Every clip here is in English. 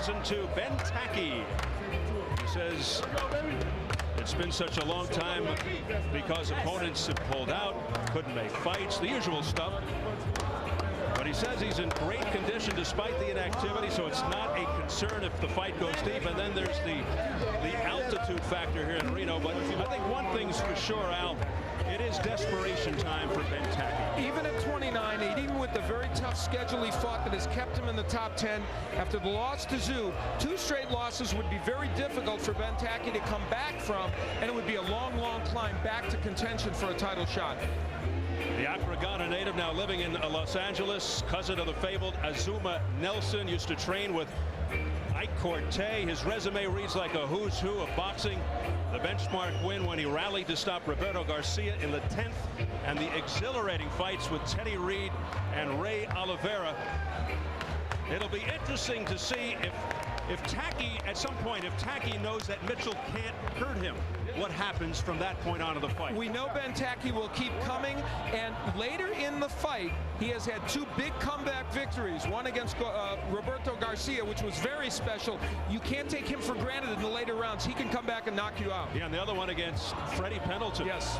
listen to Ben Tackie. He says it's been such a long time because opponents have pulled out, couldn't make fights, the usual stuff. But he says he's in great condition despite the inactivity, so it's not a concern if the fight goes deep. And then there's the altitude factor here in Reno. But I think one thing's for sure, Al, it is desperation time for Ben Tackie. Even at 29, even with the very tough schedule he fought that has kept him in the top 10, after the loss to Tszyu, 2 straight losses would be very difficult for Ben Tackie to come back from, and it would be a long, long climb back to contention for a title shot. The Accra, Ghana native now living in Los Angeles, cousin of the fabled Azuma Nelson, used to train with Ike Corte. His resume reads like a who's who of boxing. The benchmark win when he rallied to stop Roberto Garcia in the 10th, and the exhilarating fights with Teddy Reed and Ray Oliveira. It'll be interesting to see if Tackie, at some point, if Tackie knows that Mitchell can't hurt him, what happens from that point on in the fight. We know Ben Tackie will keep coming, and later in the fight, he has had 2 big comeback victories. One against Roberto Garcia, which was very special. You can't take him for granted in the later rounds. He can come back and knock you out. Yeah, and the other one against Freddie Pendleton. Yes.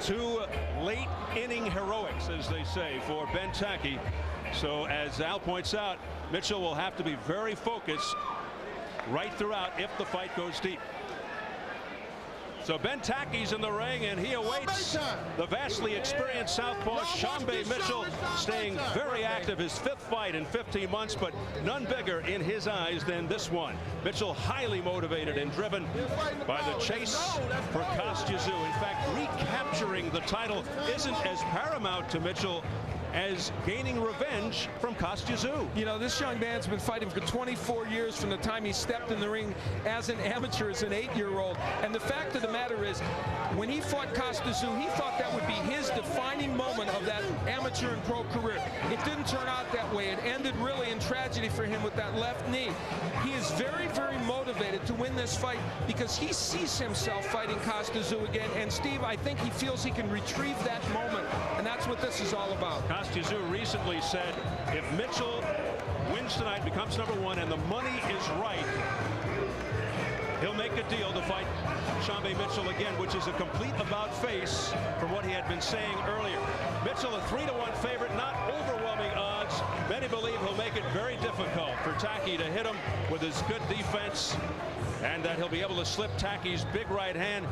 2 late inning heroics, as they say, for Ben Tackie. So as Al points out, Mitchell will have to be very focused right throughout if the fight goes deep. So Ben Tackie's in the ring, and he awaits the vastly experienced southpaw Sharmba Mitchell, staying very active. His 5th fight in 15 months, but none bigger in his eyes than this one. Mitchell highly motivated and driven by the chase for Kostya-Tszyu. In fact, recapturing the title isn't as paramount to Mitchell as gaining revenge from Kostya-Tszyu. You know, this young man's been fighting for 24 years from the time he stepped in the ring as an amateur, as an 8-year-old. And the fact of the matter is, when he fought Kostya-Tszyu, he thought that would be his defining moment of that amateur and pro career. It didn't turn out that way. It ended really in tragedy for him with that left knee. He is very, very motivated to win this fight because he sees himself fighting Kostya-Tszyu again. And Steve, I think he feels he can retrieve that moment, and that's what this is all about. Kostya-Tszyu recently said if Mitchell wins tonight, becomes #1, and the money is right, he'll make a deal to fight Sharmba Mitchell again, which is a complete about-face from what he had been saying earlier. Mitchell a 3-to-1 favorite, not overwhelming odds. Many believe he'll make it very difficult for Tackie to hit him with his good defense, and that he'll be able to slip Tackie's big right hand.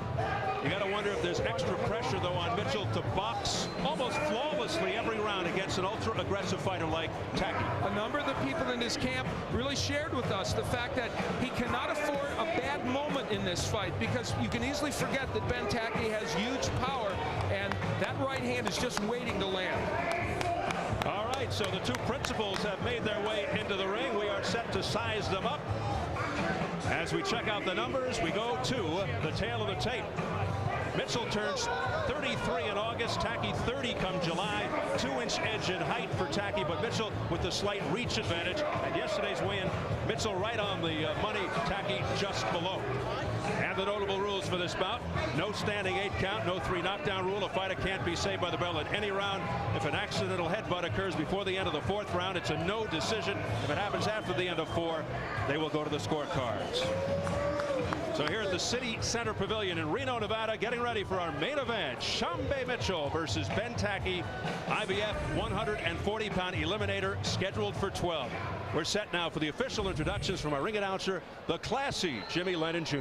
You got to wonder if there's extra pressure, though, on Mitchell to box almost flawlessly every round against an ultra-aggressive fighter like Tackie. A number of the people in his camp really shared with us the fact that he cannot afford a bad moment in this fight, because you can easily forget that Ben Tackie has huge power, and that right hand is just waiting to land. All right, so the 2 principals have made their way into the ring. We are set to size them up. As we check out the numbers, we go to the tail of the tape. Mitchell turns 33 in August, Tackie 30 come July. 2-inch edge in height for Tackie, but Mitchell with the slight reach advantage. And yesterday's weigh-in, Mitchell right on the money, Tackie just below. And the notable rules for this bout: no standing 8 count, no 3 knockdown rule. A fighter can't be saved by the bell at any round. If an accidental headbutt occurs before the end of the 4th round, it's a no decision. If it happens after the end of 4, they will go to the scorecards. So here at the City Center Pavilion in Reno, Nevada, getting ready for our main event, Sharmba Mitchell versus Ben Tackie, IBF 140-pound eliminator, scheduled for 12. We're set now for the official introductions from our ring announcer, the classy Jimmy Lennon Jr.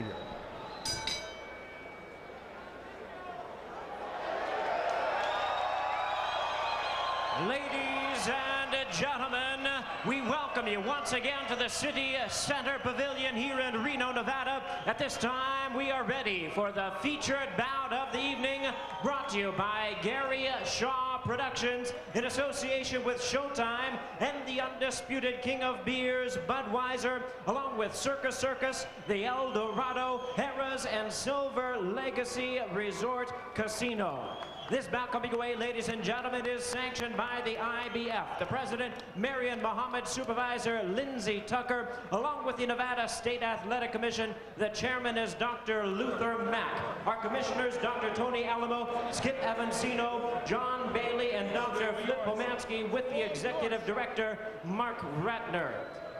Ladies and gentlemen, we welcome you once again to the City Center Pavilion here in Reno, Nevada. At this time, we are ready for the featured bout of the evening, brought to you by Gary Shaw Productions in association with Showtime and the undisputed king of beers, Budweiser, along with Circus Circus, the El Dorado, Harrah's, and Silver Legacy Resort Casino. This bout coming away, ladies and gentlemen, is sanctioned by the IBF. The president, Marion Muhammad, supervisor, Lindsey Tucker, along with the Nevada State Athletic Commission. The chairman is Dr. Luther Mack. Our commissioners, Dr. Tony Alamo, Skip Avancino, John Bailey, and Dr. Flip Pomansky, with the executive director, Mark Ratner.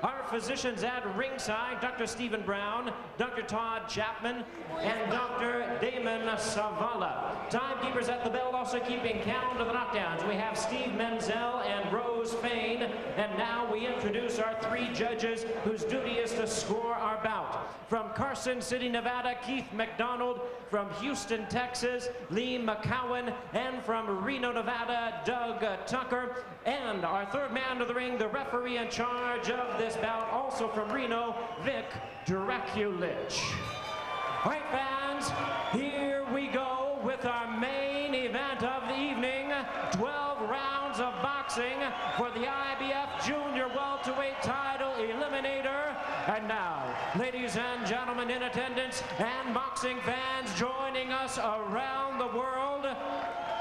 Our physicians at ringside, Dr. Stephen Brown, Dr. Todd Chapman, and Dr. Damon Savala. Timekeepers at the bell also keeping count of the knockdowns. We have Steve Menzel and Rose Fain. And now we introduce our 3 judges whose duty is to score our bout. From Carson City, Nevada, Keith McDonald. From Houston, Texas, Lee McCowan. And from Reno, Nevada, Doug Tucker. And our 3rd man of the ring, the referee in charge of this bout, also from Reno, Vic Draculich. All right, fans, here we go with our main event of the evening. 12 rounds of boxing for the IBF Junior Welterweight Title Eliminator. And now, ladies and gentlemen in attendance and boxing fans joining us around the world,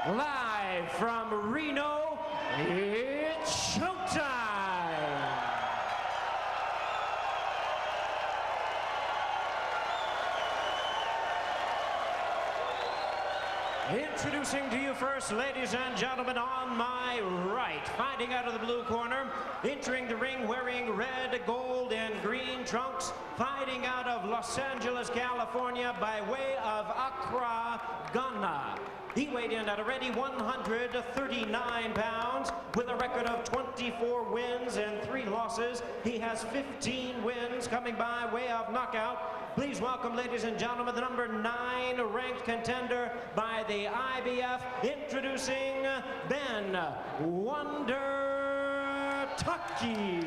live from Reno, it's showtime! Introducing to you first, ladies and gentlemen, on my right, fighting out of the blue corner, entering the ring wearing red, gold, and green trunks, fighting out of Los Angeles, California, by way of Accra, Ghana. He weighed in at a ready 139 pounds with a record of 24 wins and 3 losses. He has 15 wins coming by way of knockout. Please welcome, ladies and gentlemen, the number 9 ranked contender by the IBF, introducing Ben Wonder Tackie.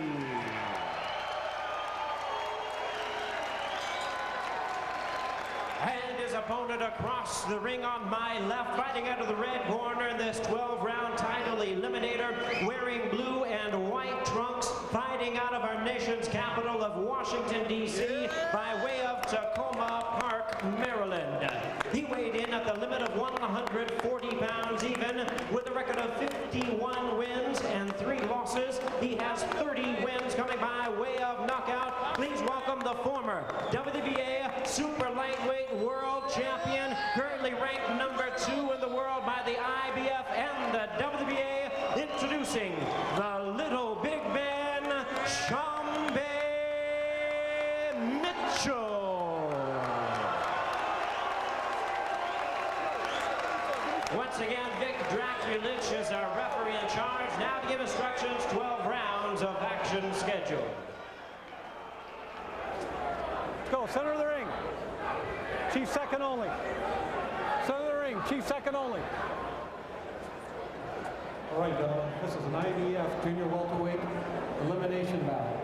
And his opponent across the ring on my left, fighting out of the red corner in this 12-round title eliminator, wearing blue and white trunks, fighting out of our nation's capital of Washington, D.C., by way of Tacoma Park, Maryland. He weighed in at the limit of 140 pounds even, with a record of 51 wins and 3 losses. He has 30 wins coming by way of knockout. Please welcome the former WBA Super Lightweight World Champion, currently ranked number 2 in the world by the IBF and the WBA, introducing the little big man, Sharmba Mitchell. Once again, Vic Draculich is our referee in charge. Now to give instructions, 12 rounds of action scheduled. Go, center of the ring. Chief second only. Center of the ring, Chief second only. All right, gentlemen, this is an IBF Junior Welterweight elimination battle.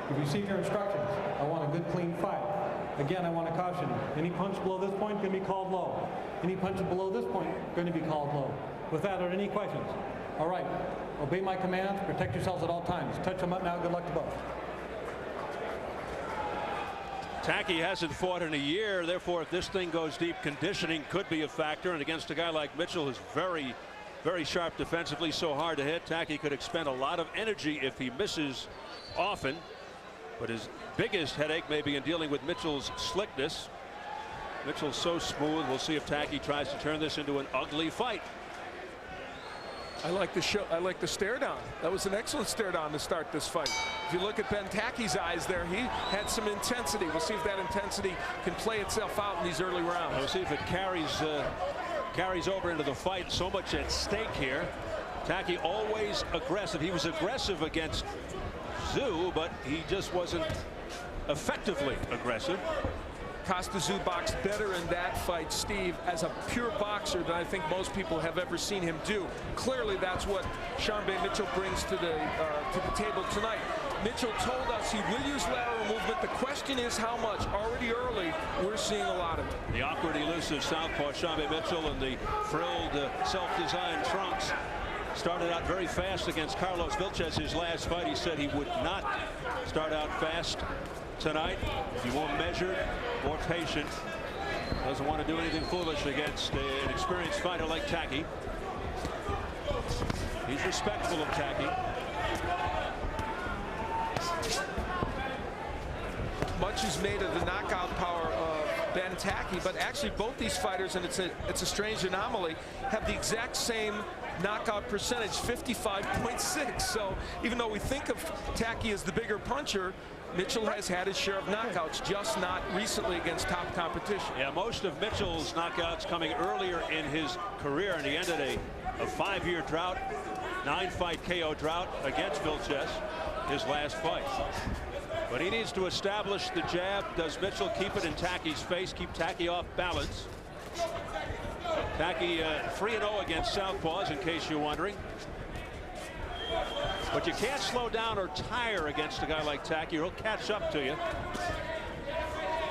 You've received your instructions. I want a good, clean fight. Again, I want to caution you. Any punch below this point going to be called low. Any punches below this point going to be called low. With that, are there any questions? All right, obey my commands. Protect yourselves at all times. Touch them up now. Good luck to both. Tackie hasn't fought in a year, therefore if this thing goes deep, conditioning could be a factor, and against a guy like Mitchell who's very, very sharp defensively, so hard to hit, Tackie could expend a lot of energy if he misses often. But his biggest headache may be in dealing with Mitchell's slickness. Mitchell's so smooth. We'll see if Tackie tries to turn this into an ugly fight. I like the stare down. That was an excellent stare down to start this fight. If you look at Ben Tackie's eyes there, he had some intensity. We'll see if that intensity can play itself out in these early rounds. We'll see if it carries over into the fight. So much at stake here. Tackie always aggressive. He was aggressive against Tszyu, but he just wasn't effectively aggressive. Costa Tszyu boxed better in that fight, Steve, as a pure boxer than I think most people have ever seen him do. Clearly, that's what Sharmba Mitchell brings to the table tonight. Mitchell told us he will use lateral movement. The question is how much. Already early, we're seeing a lot of it. The awkward, elusive southpaw Sharmba Mitchell and the frilled, self-designed trunks started out very fast against Carlos Vilches. His last fight, he said he would not start out fast tonight. If you want measured, more patient, doesn't want to do anything foolish against an experienced fighter like Tackie. He's respectful of Tackie. Much is made of the knockout power of Ben Tackie, but actually both these fighters, and it's a strange anomaly, have the exact same knockout percentage, 55.6. So even though we think of Tackie as the bigger puncher, Mitchell has had his share of knockouts, just not recently against top competition. Yeah, most of Mitchell's knockouts coming earlier in his career, and he ended a 5-year drought, 9-fight KO drought against Vilches, his last fight. But he needs to establish the jab. Does Mitchell keep it in Tackie's face, keep Tackie off balance? Tackie 3-0 against southpaws, in case you're wondering. But you can't slow down or tire against a guy like Tackie, or he'll catch up to you.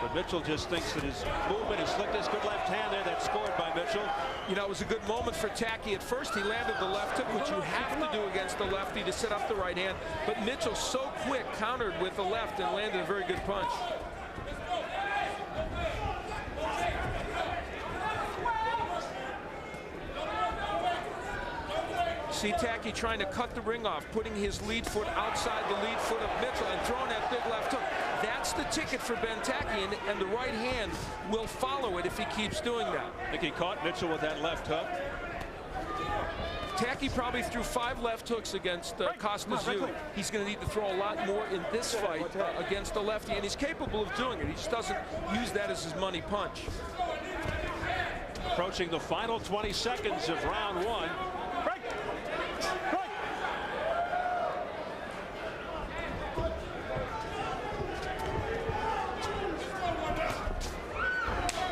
But Mitchell just thinks that his movement is slick. This good left hand there that's scored by Mitchell. You know, it was a good moment for Tackie. At first, he landed the left hook, which you have to do against the lefty to set up the right hand. But Mitchell, so quick, countered with the left and landed a very good punch. See Tackie trying to cut the ring off, putting his lead foot outside the lead foot of Mitchell and throwing that big left hook. That's the ticket for Ben Tackie, and the right hand will follow it if he keeps doing that. I think he caught Mitchell with that left hook. Tackie probably threw 5 left hooks against Costa Zoo. He's going to need to throw a lot more in this fight against the lefty, and he's capable of doing it. He just doesn't use that as his money punch. Approaching the final 20 seconds of round 1.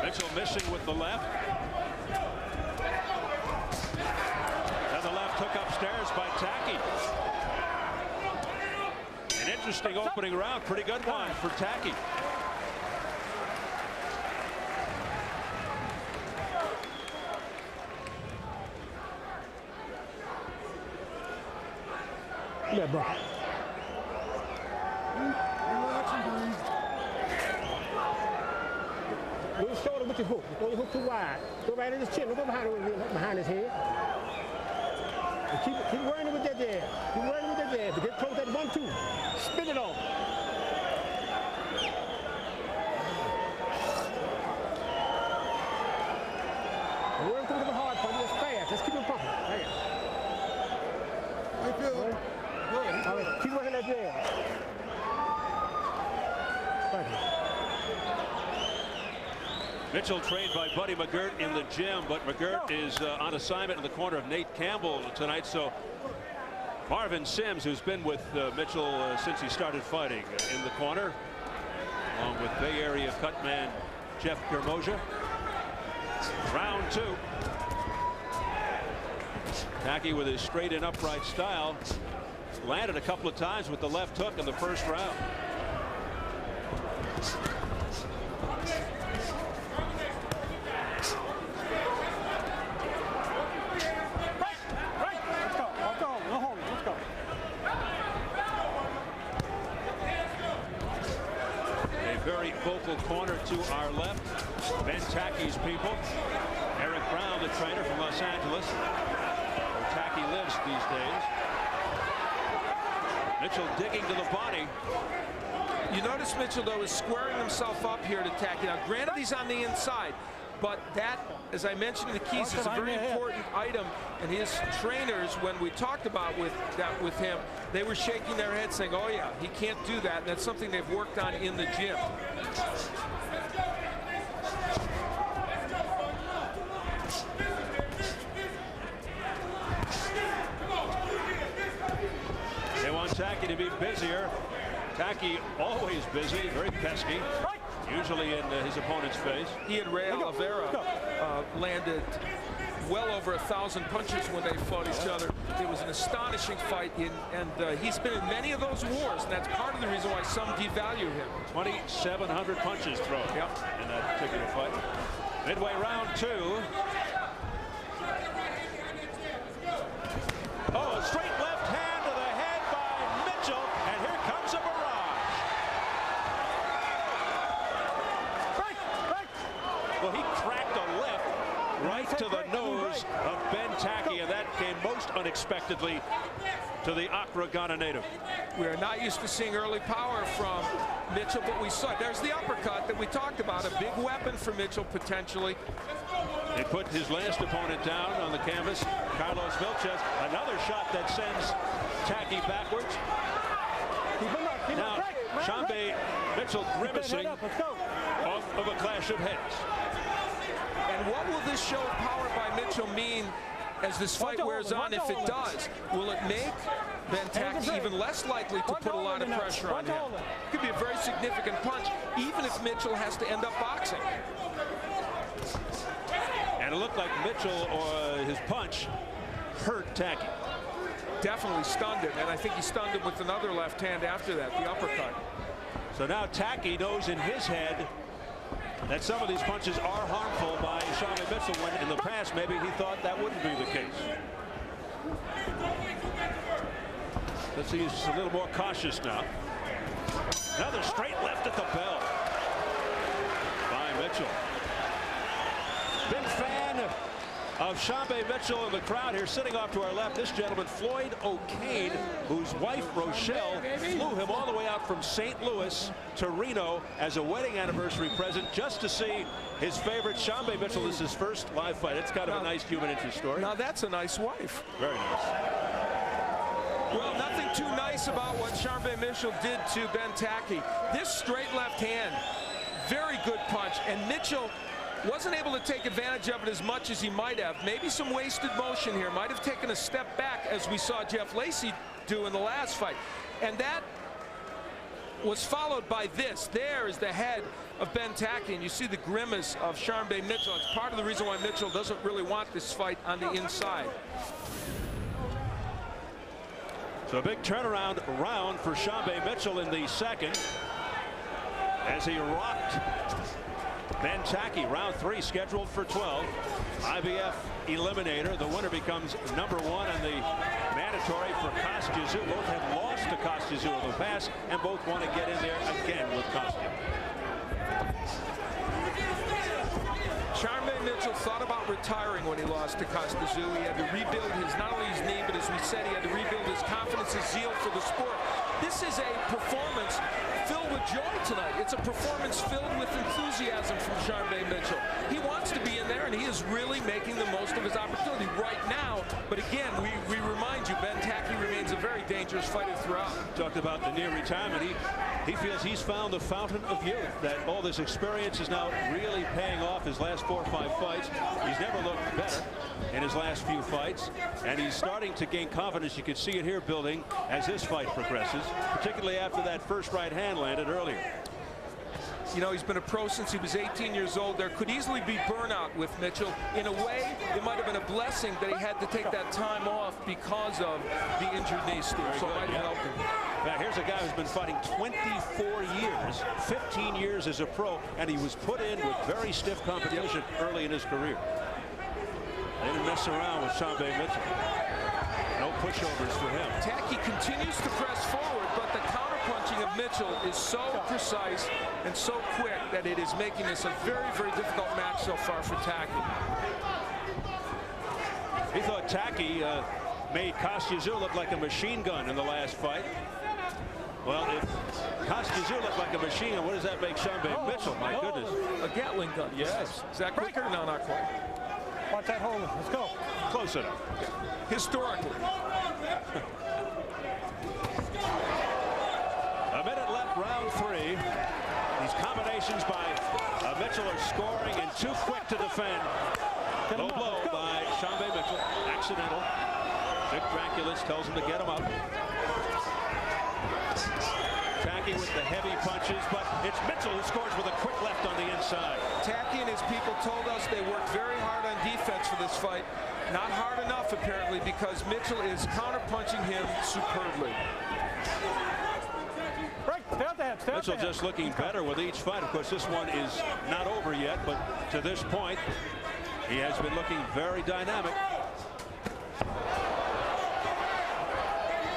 Mitchell missing with the left. And the left hook upstairs by Tackie. An interesting opening round. Pretty good one for Tackie. Yeah, bro. Move his shoulder with your hook. Throw your hook too wide. Go right in his chin. Don't go behind his head. And keep worrying with that jab. Keep worrying with that jab. Get close at 1-2. Spin it off. Don't worry through the hard part. It's fast. Just keep him pumping. Right. All right. Keep working that jab. Right. Mitchell trained by Buddy McGirt in the gym, but McGirt is on assignment in the corner of Nate Campbell tonight. So Marvin Sims, who's been with Mitchell since he started fighting, in the corner, along with Bay Area cutman Jeff Germoja. Round 2. Tackie with his straight and upright style landed a couple of times with the left hook in the first round. Very vocal corner to our left. Ben Tackie's people. Eric Brown, the trainer from Los Angeles, where Tackie lives these days. Mitchell digging to the body. You notice Mitchell, though, is squaring himself up here to Tackie. Now, granted, he's on the inside, but that, as I mentioned in the keys, is a very important item. And his trainers, when we talked about with him, they were shaking their heads saying, oh yeah, he can't do that. And that's something they've worked on in the gym. They want Tackie to be busier. Tackie always busy, very pesky, usually in his opponent's face. He and Ray Oliveira landed well over 1,000 punches when they fought each other. It was an astonishing fight, and he's been in many of those wars, and that's part of the reason why some devalue him. 2,700 punches thrown in that particular fight. Midway round 2. Oh, a straight left hand to the head by Mitchell, and here comes a barrage. Well, he cracked a lip right to the nose of Ben Tackie, and that came most unexpectedly to the Accra, Ghana native. We are not used to seeing early power from Mitchell, but we saw it. There's the uppercut that we talked about, a big weapon for Mitchell potentially. He put his last opponent down on the canvas, Carlos Vilches, another shot that sends Tackie backwards. Now, Sharmba Mitchell grimacing off of a clash of heads. And what will this show of power by Mitchell mean as this fight wears on? If it does, will it make Ben Tackie even less likely to put a lot of pressure on him? It could be a very significant punch, even if Mitchell has to end up boxing. And it looked like Mitchell, or his punch, hurt Tackie. Definitely stunned him, and I think he stunned him with another left hand after that, the uppercut. So now Tackie knows in his head that some of these punches are harmful by Sharmba Mitchell, when in the past maybe he thought that wouldn't be the case. Let's see, he's a little more cautious now. Another straight left at the bell by Mitchell. Big fan of Sharmba Mitchell in the crowd here. Sitting off to our left, this gentleman, Floyd O'Kane, whose wife, Rochelle, flew him all the way out from St. Louis to Reno as a wedding anniversary present just to see his favorite Sharmba Mitchell. This is his first live fight. It's kind of a nice human interest story. Now that's a nice wife. Very nice. Well, nothing too nice about what Sharmba Mitchell did to Ben Tackie. This straight left hand, very good punch, and Mitchell wasn't able to take advantage of it as much as he might have. Maybe some wasted motion here. Might have taken a step back, as we saw Jeff Lacey do in the last fight. And that was followed by this. There is the head of Ben Tackie, and you see the grimace of Sharmba Mitchell. It's part of the reason why Mitchell doesn't really want this fight on the inside. So a big turnaround round for Sharmba Mitchell in the second as he rocked Ben Tackie. Round 3 scheduled for 12. IBF eliminator. The winner becomes number 1 on the mandatory for Kostya. Both have lost to Kostya in the past, and both want to get in there again with Kostya. Sharmba Mitchell thought about retiring when he lost to Kostya. He had to rebuild his, not only his knee, but as we said, he had to rebuild his confidence, his zeal for the sport. This is a performance filled with joy tonight. It's a performance filled with enthusiasm from Sharmba Mitchell. He wants to be in there, and he is really making the most of his opportunity right now. But again, we remind you, Ben Tackie remains a very dangerous fighter throughout. Talked about the near retirement. He feels he's found the fountain of youth, that all this experience is now really paying off. His last 4 or 5 fights, he's never looked better in his last few fights, and he's starting to gain confidence. You can see it here building as this fight progresses, particularly after that first right hand landed earlier. You know, he's been a pro since he was 18 years old. There could easily be burnout with Mitchell. In a way, it might have been a blessing that he had to take that time off because of the injured knee, Steve. So it might have helped him. Now, here's a guy who's been fighting 24 years, 15 years as a pro, and he was put in with very stiff competition early in his career. They didn't mess around with Sharmba Mitchell. No pushovers for him. Tackie continues to press forward, but the counterpunching of Mitchell is so precise and so quick that it is making this a very, very difficult match so far for Tackie. He thought Tackie made Kostya look like a machine gun in the last fight. Well, if Kostya looked like a machine gun, what does that make Sharmba Mitchell? My goodness. A Gatling gun. Yes. Is that quicker? No, not quite. Watch that hold. Let's go. Close enough. Historically. A minute left, round 3. These combinations by Mitchell are scoring and too quick to defend. Low blow by Sharmba Mitchell. Accidental. Vic Draculus tells him to get him up. Tackie with the heavy punches, but it's Mitchell who scores with a quick left on the inside. Tackie and his people told us they worked very hard on defense for this fight. Not hard enough, apparently, because Mitchell is counterpunching him superbly. Mitchell just looking better with each fight. Of course, this one is not over yet, but to this point, he has been looking very dynamic.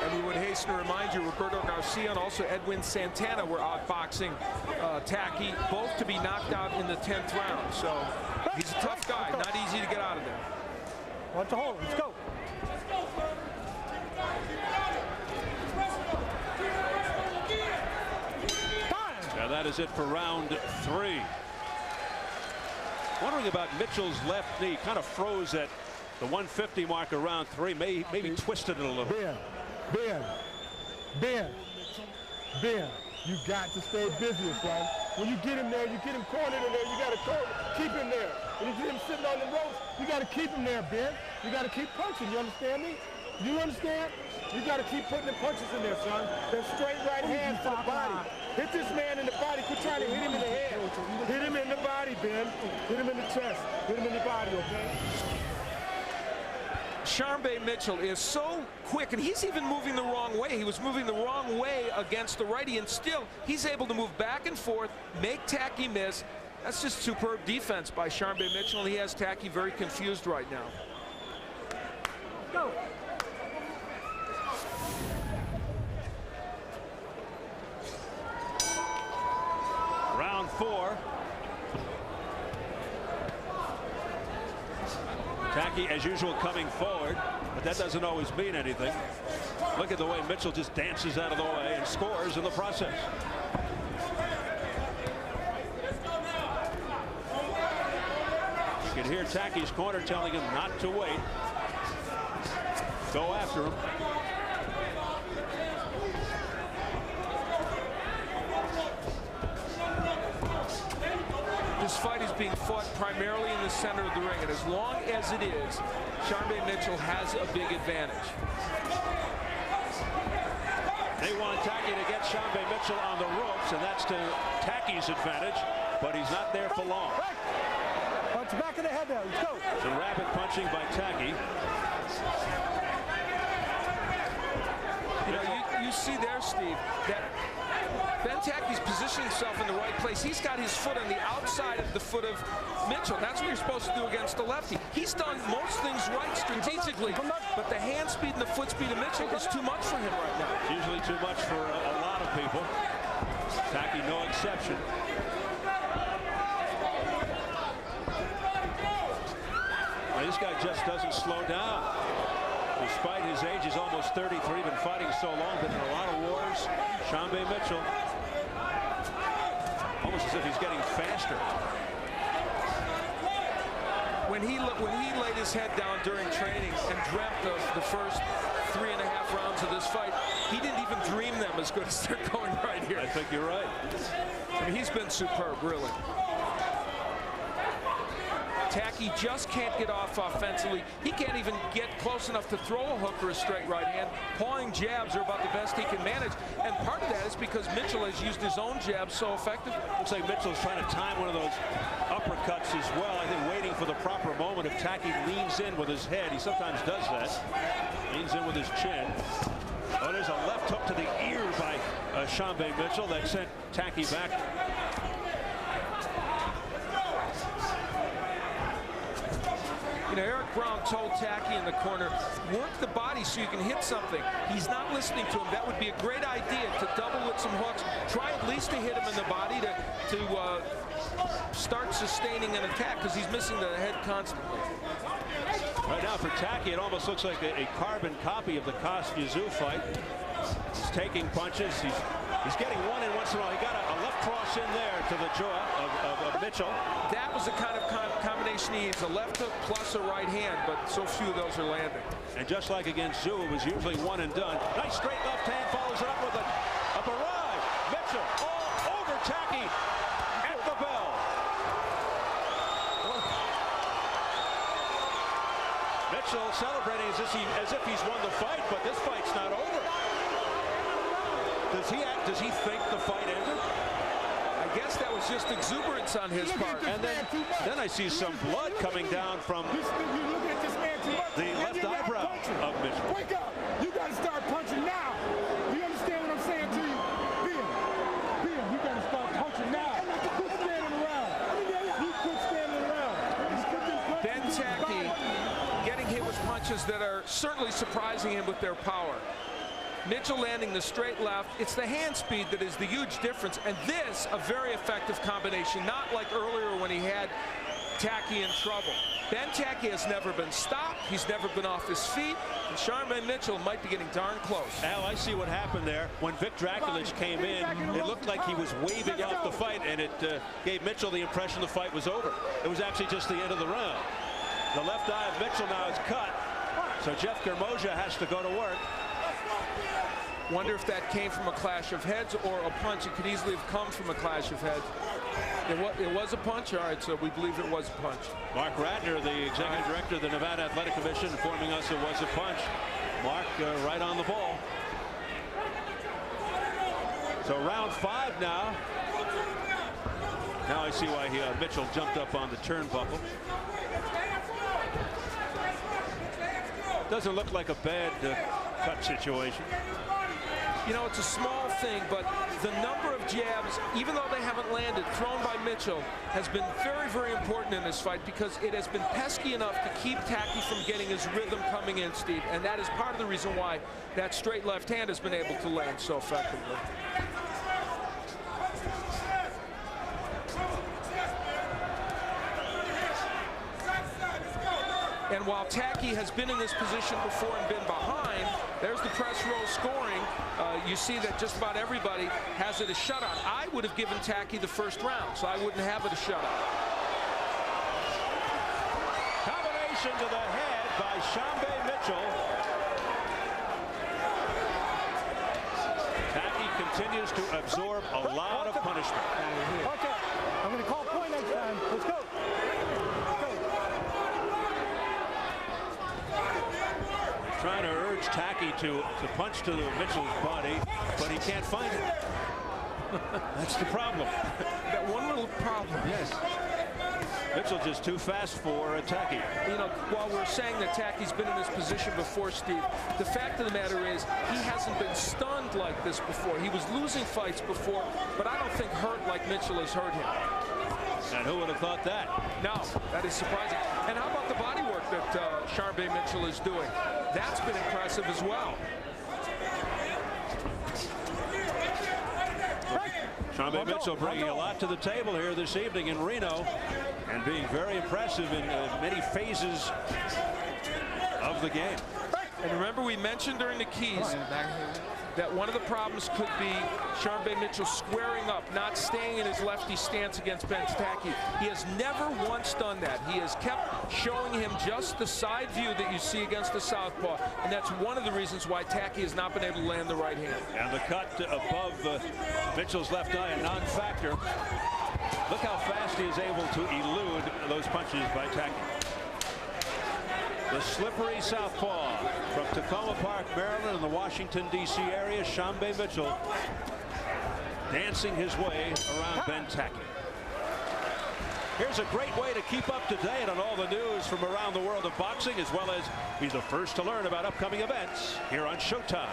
And we would hasten to remind you, Roberto Garcia and also Edwin Santana were outboxing Tackie, both to be knocked out in the 10th round. So he's a tough guy, not easy to get out of there. Watch the hold. Let's go. Now that is it for round 3. Wondering about Mitchell's left knee. Kind of froze at The 150 mark around 3, maybe twisted it a little. Ben, you got to stay busy, son. When you get him there, you get him cornered in there, you got to keep him there. When you get him sitting on the ropes, you got to keep him there, Ben. You got to keep punching, you understand me? You understand? You got to keep putting the punches in there, son. That straight right hand to the body. Hit this man in the body. Quit trying to hit him in the head. Hit him in the body, Ben. Hit him in the chest. Hit him in the body, okay? Sharmba Mitchell is so quick, and he's even moving the wrong way. He was moving the wrong way against the righty, and still he's able to move back and forth, make Tackie miss. That's just superb defense by Sharmba Mitchell, and he has Tackie very confused right now. Go. Round 4. Tackie, as usual, coming forward, but that doesn't always mean anything. Look at the way Mitchell just dances out of the way and scores in the process. You can hear Tackie's corner telling him not to wait. Go after him. This fight is being fought primarily in the center of the ring, and as long as it is, Sharmba Mitchell has a big advantage. They want Tackie to get Sharmba Mitchell on the ropes, and that's to Tackie's advantage, but he's not there for long. Punch back of the head there. Let's go. Some rapid punching by Tackie. You know, you see there, Steve, that Ben Tackie's positioning himself in the right place. He's got his foot on the outside of the foot of Mitchell. That's what you're supposed to do against the lefty. He's done most things right strategically, but the hand speed and the foot speed of Mitchell is too much for him right now. It's usually too much for a lot of people. Tackie, no exception. Well, this guy just doesn't slow down. Despite his age, he's almost 33, been fighting so long, been in a lot of wars. Sharmba Mitchell, almost as if he's getting faster. When he laid his head down during training and dreamt of the first 3.5 rounds of this fight, he didn't even dream them as good as they're going right here. I think you're right. I mean, he's been superb, really. Tackie just can't get off offensively. He can't even get close enough to throw a hook or a straight right hand. Pawing jabs are about the best he can manage, and part of that is because Mitchell has used his own jabs so effectively. Looks like Mitchell's trying to time one of those uppercuts as well. I think waiting for the proper moment. If Tackie leans in with his head, he sometimes does that. Leans in with his chin. Oh, there's a left hook to the ear by Sharmba Mitchell that sent Tackie back. You know, Eric Brown told Tackie in the corner, work the body so you can hit something. He's not listening to him. That would be a great idea to double with some hooks. Try at least to hit him in the body to start sustaining an attack, because he's missing the head constantly. Right now for Tackie, it almost looks like a carbon copy of the Kost-Yazoo fight. He's taking punches. He's getting one in once in a while. He got a left cross in there to the jaw of Mitchell. That was the kind of combination he needs, a left hook plus a right hand, but so few of those are landing. And just like against Zoo, it was usually one and done. Nice straight left hand, follows it up with a barrage. Mitchell all over Tackie at the bell. Mitchell celebrating as if he's won the fight, but this fight's not over. Does he think the fight ended? I guess that was just exuberance on his part. And then I see some blood coming down from the left eyebrow of Mitchell. Wake up! You got to start punching now. You understand what I'm saying to you? Ben, you got to start punching now. Quit standing around. You quit standing around. Ben Tackie getting hit with punches that are certainly surprising him with their power. Mitchell landing the straight left. It's the hand speed that is the huge difference, and this a very effective combination, not like earlier when he had Tackie in trouble. Ben Tackie has never been stopped. He's never been off his feet, and Sharmba Mitchell might be getting darn close. Al, I see what happened there. When Vic Draculich came in, it looked like he was waving off the fight, and it gave Mitchell the impression the fight was over. It was actually just the end of the round. The left eye of Mitchell now is cut. So Jeff Germoja has to go to work. Wonder if that came from a clash of heads or a punch. It could easily have come from a clash of heads. It was a punch. All right, so we believe it was a punch. Mark Ratner, the executive director of the Nevada Athletic Commission, informing us it was a punch. Mark right on the ball. So round 5 now. Now I see why Mitchell jumped up on the turnbuckle. Doesn't look like a bad cut situation. You know, it's a small thing, but the number of jabs, even though they haven't landed, thrown by Mitchell, has been very, very important in this fight because it has been pesky enough to keep Tackie from getting his rhythm coming in, Steve. And that is part of the reason why that straight left hand has been able to land so effectively. And while Tackie has been in this position before and been behind, there's the press roll scoring. You see that just about everybody has it a shutout. I would have given Tackie the first round, so I wouldn't have it a shutout. Combination to the head by Sharmba Mitchell. Tackie continues to absorb a lot of punishment. Okay, I'm going to call point next time. Let's go. Trying to urge Tackie to punch to Mitchell's body, but he can't find it. That's the problem. That one little problem. Yes. Mitchell just too fast for Tackie. You know, while we're saying that Tackie's been in this position before, Steve, the fact of the matter is he hasn't been stunned like this before. He was losing fights before, but I don't think hurt like Mitchell has hurt him. And who would have thought that? No, that is surprising. And how about the body work that Sharmba Mitchell is doing? That's been impressive as well. Sharmba Mitchell bringing a lot to the table here this evening in Reno and being very impressive in many phases of the game. And remember, we mentioned during the keys that one of the problems could be Sharmba Mitchell squaring up, not staying in his lefty stance against Ben Tackie. He has never once done that. He has kept showing him just the side view that you see against the southpaw, and that's one of the reasons why Tackie has not been able to land the right hand. And the cut above Mitchell's left eye, a non-factor. Look how fast he is able to elude those punches by Tackie. The slippery southpaw from Tacoma Park, Maryland, in the Washington, D.C. area. Sharmba Mitchell dancing his way around Ben Tackie. Here's a great way to keep up to date on all the news from around the world of boxing, as well as be the first to learn about upcoming events here on Showtime.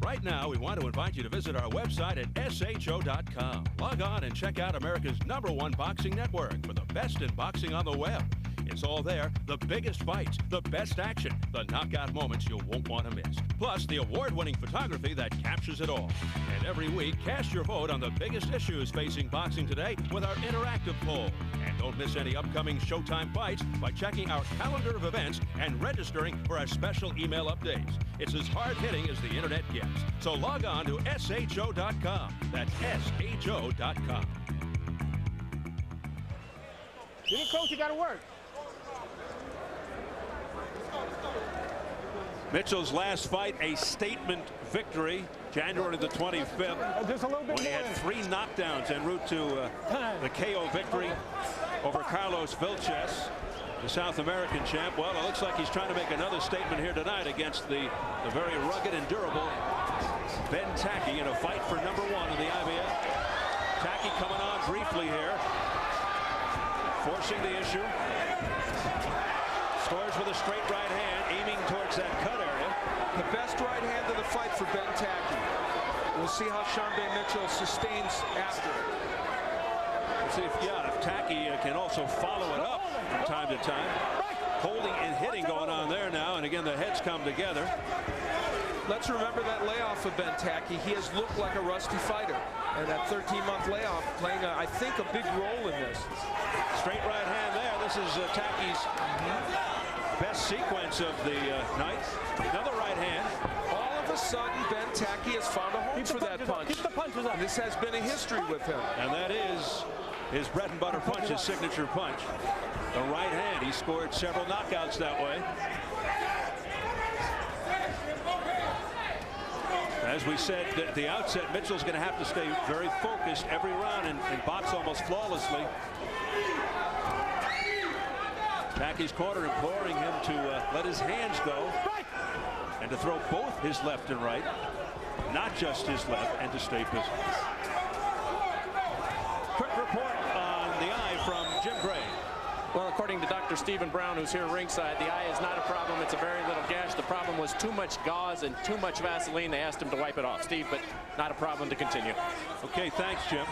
Right now, we want to invite you to visit our website at sho.com. Log on and check out America's #1 boxing network for the best in boxing on the web. It's all there. The biggest fights, the best action, the knockout moments you won't want to miss. Plus, the award-winning photography that captures it all. And every week, cast your vote on the biggest issues facing boxing today with our interactive poll. And don't miss any upcoming Showtime fights by checking our calendar of events and registering for our special email updates. It's as hard-hitting as the internet gets. So log on to sho.com. That's sho.com. Get it, coach, you got to work. Mitchell's last fight, a statement victory, January the 25th. Just a little bit when he had 3 knockdowns en route to the KO victory over Carlos Vilches, the South American champ. Well, it looks like he's trying to make another statement here tonight against the very rugged and durable Ben Tackie in a fight for #1 in the IBF. Tackie coming on briefly here, forcing the issue. Scores with a straight right hand, aiming towards that cut area. The best right hand of the fight for Ben Tackie. We'll see how Sharmba Mitchell sustains after. Let's see if Tackie can also follow it up from time to time. Holding and hitting going on there now, and again the heads come together. Let's remember that layoff of Ben Tackie. He has looked like a rusty fighter, and that 13-month layoff playing, I think, a big role in this. Straight right hand there. This is Tackie's best sequence of the night. Another right hand. All of a sudden, Ben Tackie has found a home for that punch. Keep the punches up. And this has been a history with him. And that is his bread and butter punch, his signature punch. The right hand. He scored several knockouts that way. As we said at the outset, Mitchell's going to have to stay very focused every round and box almost flawlessly. Tackie's corner imploring him to let his hands go and to throw both his left and right, not just his left, and to stay busy. Quick report on the eye from Jim Gray. Well, according to Dr. Stephen Brown, who's here ringside, the eye is not a problem. It's a very little gash. The problem was too much gauze and too much Vaseline. They asked him to wipe it off, Steve, but not a problem to continue. Okay, thanks, Jim.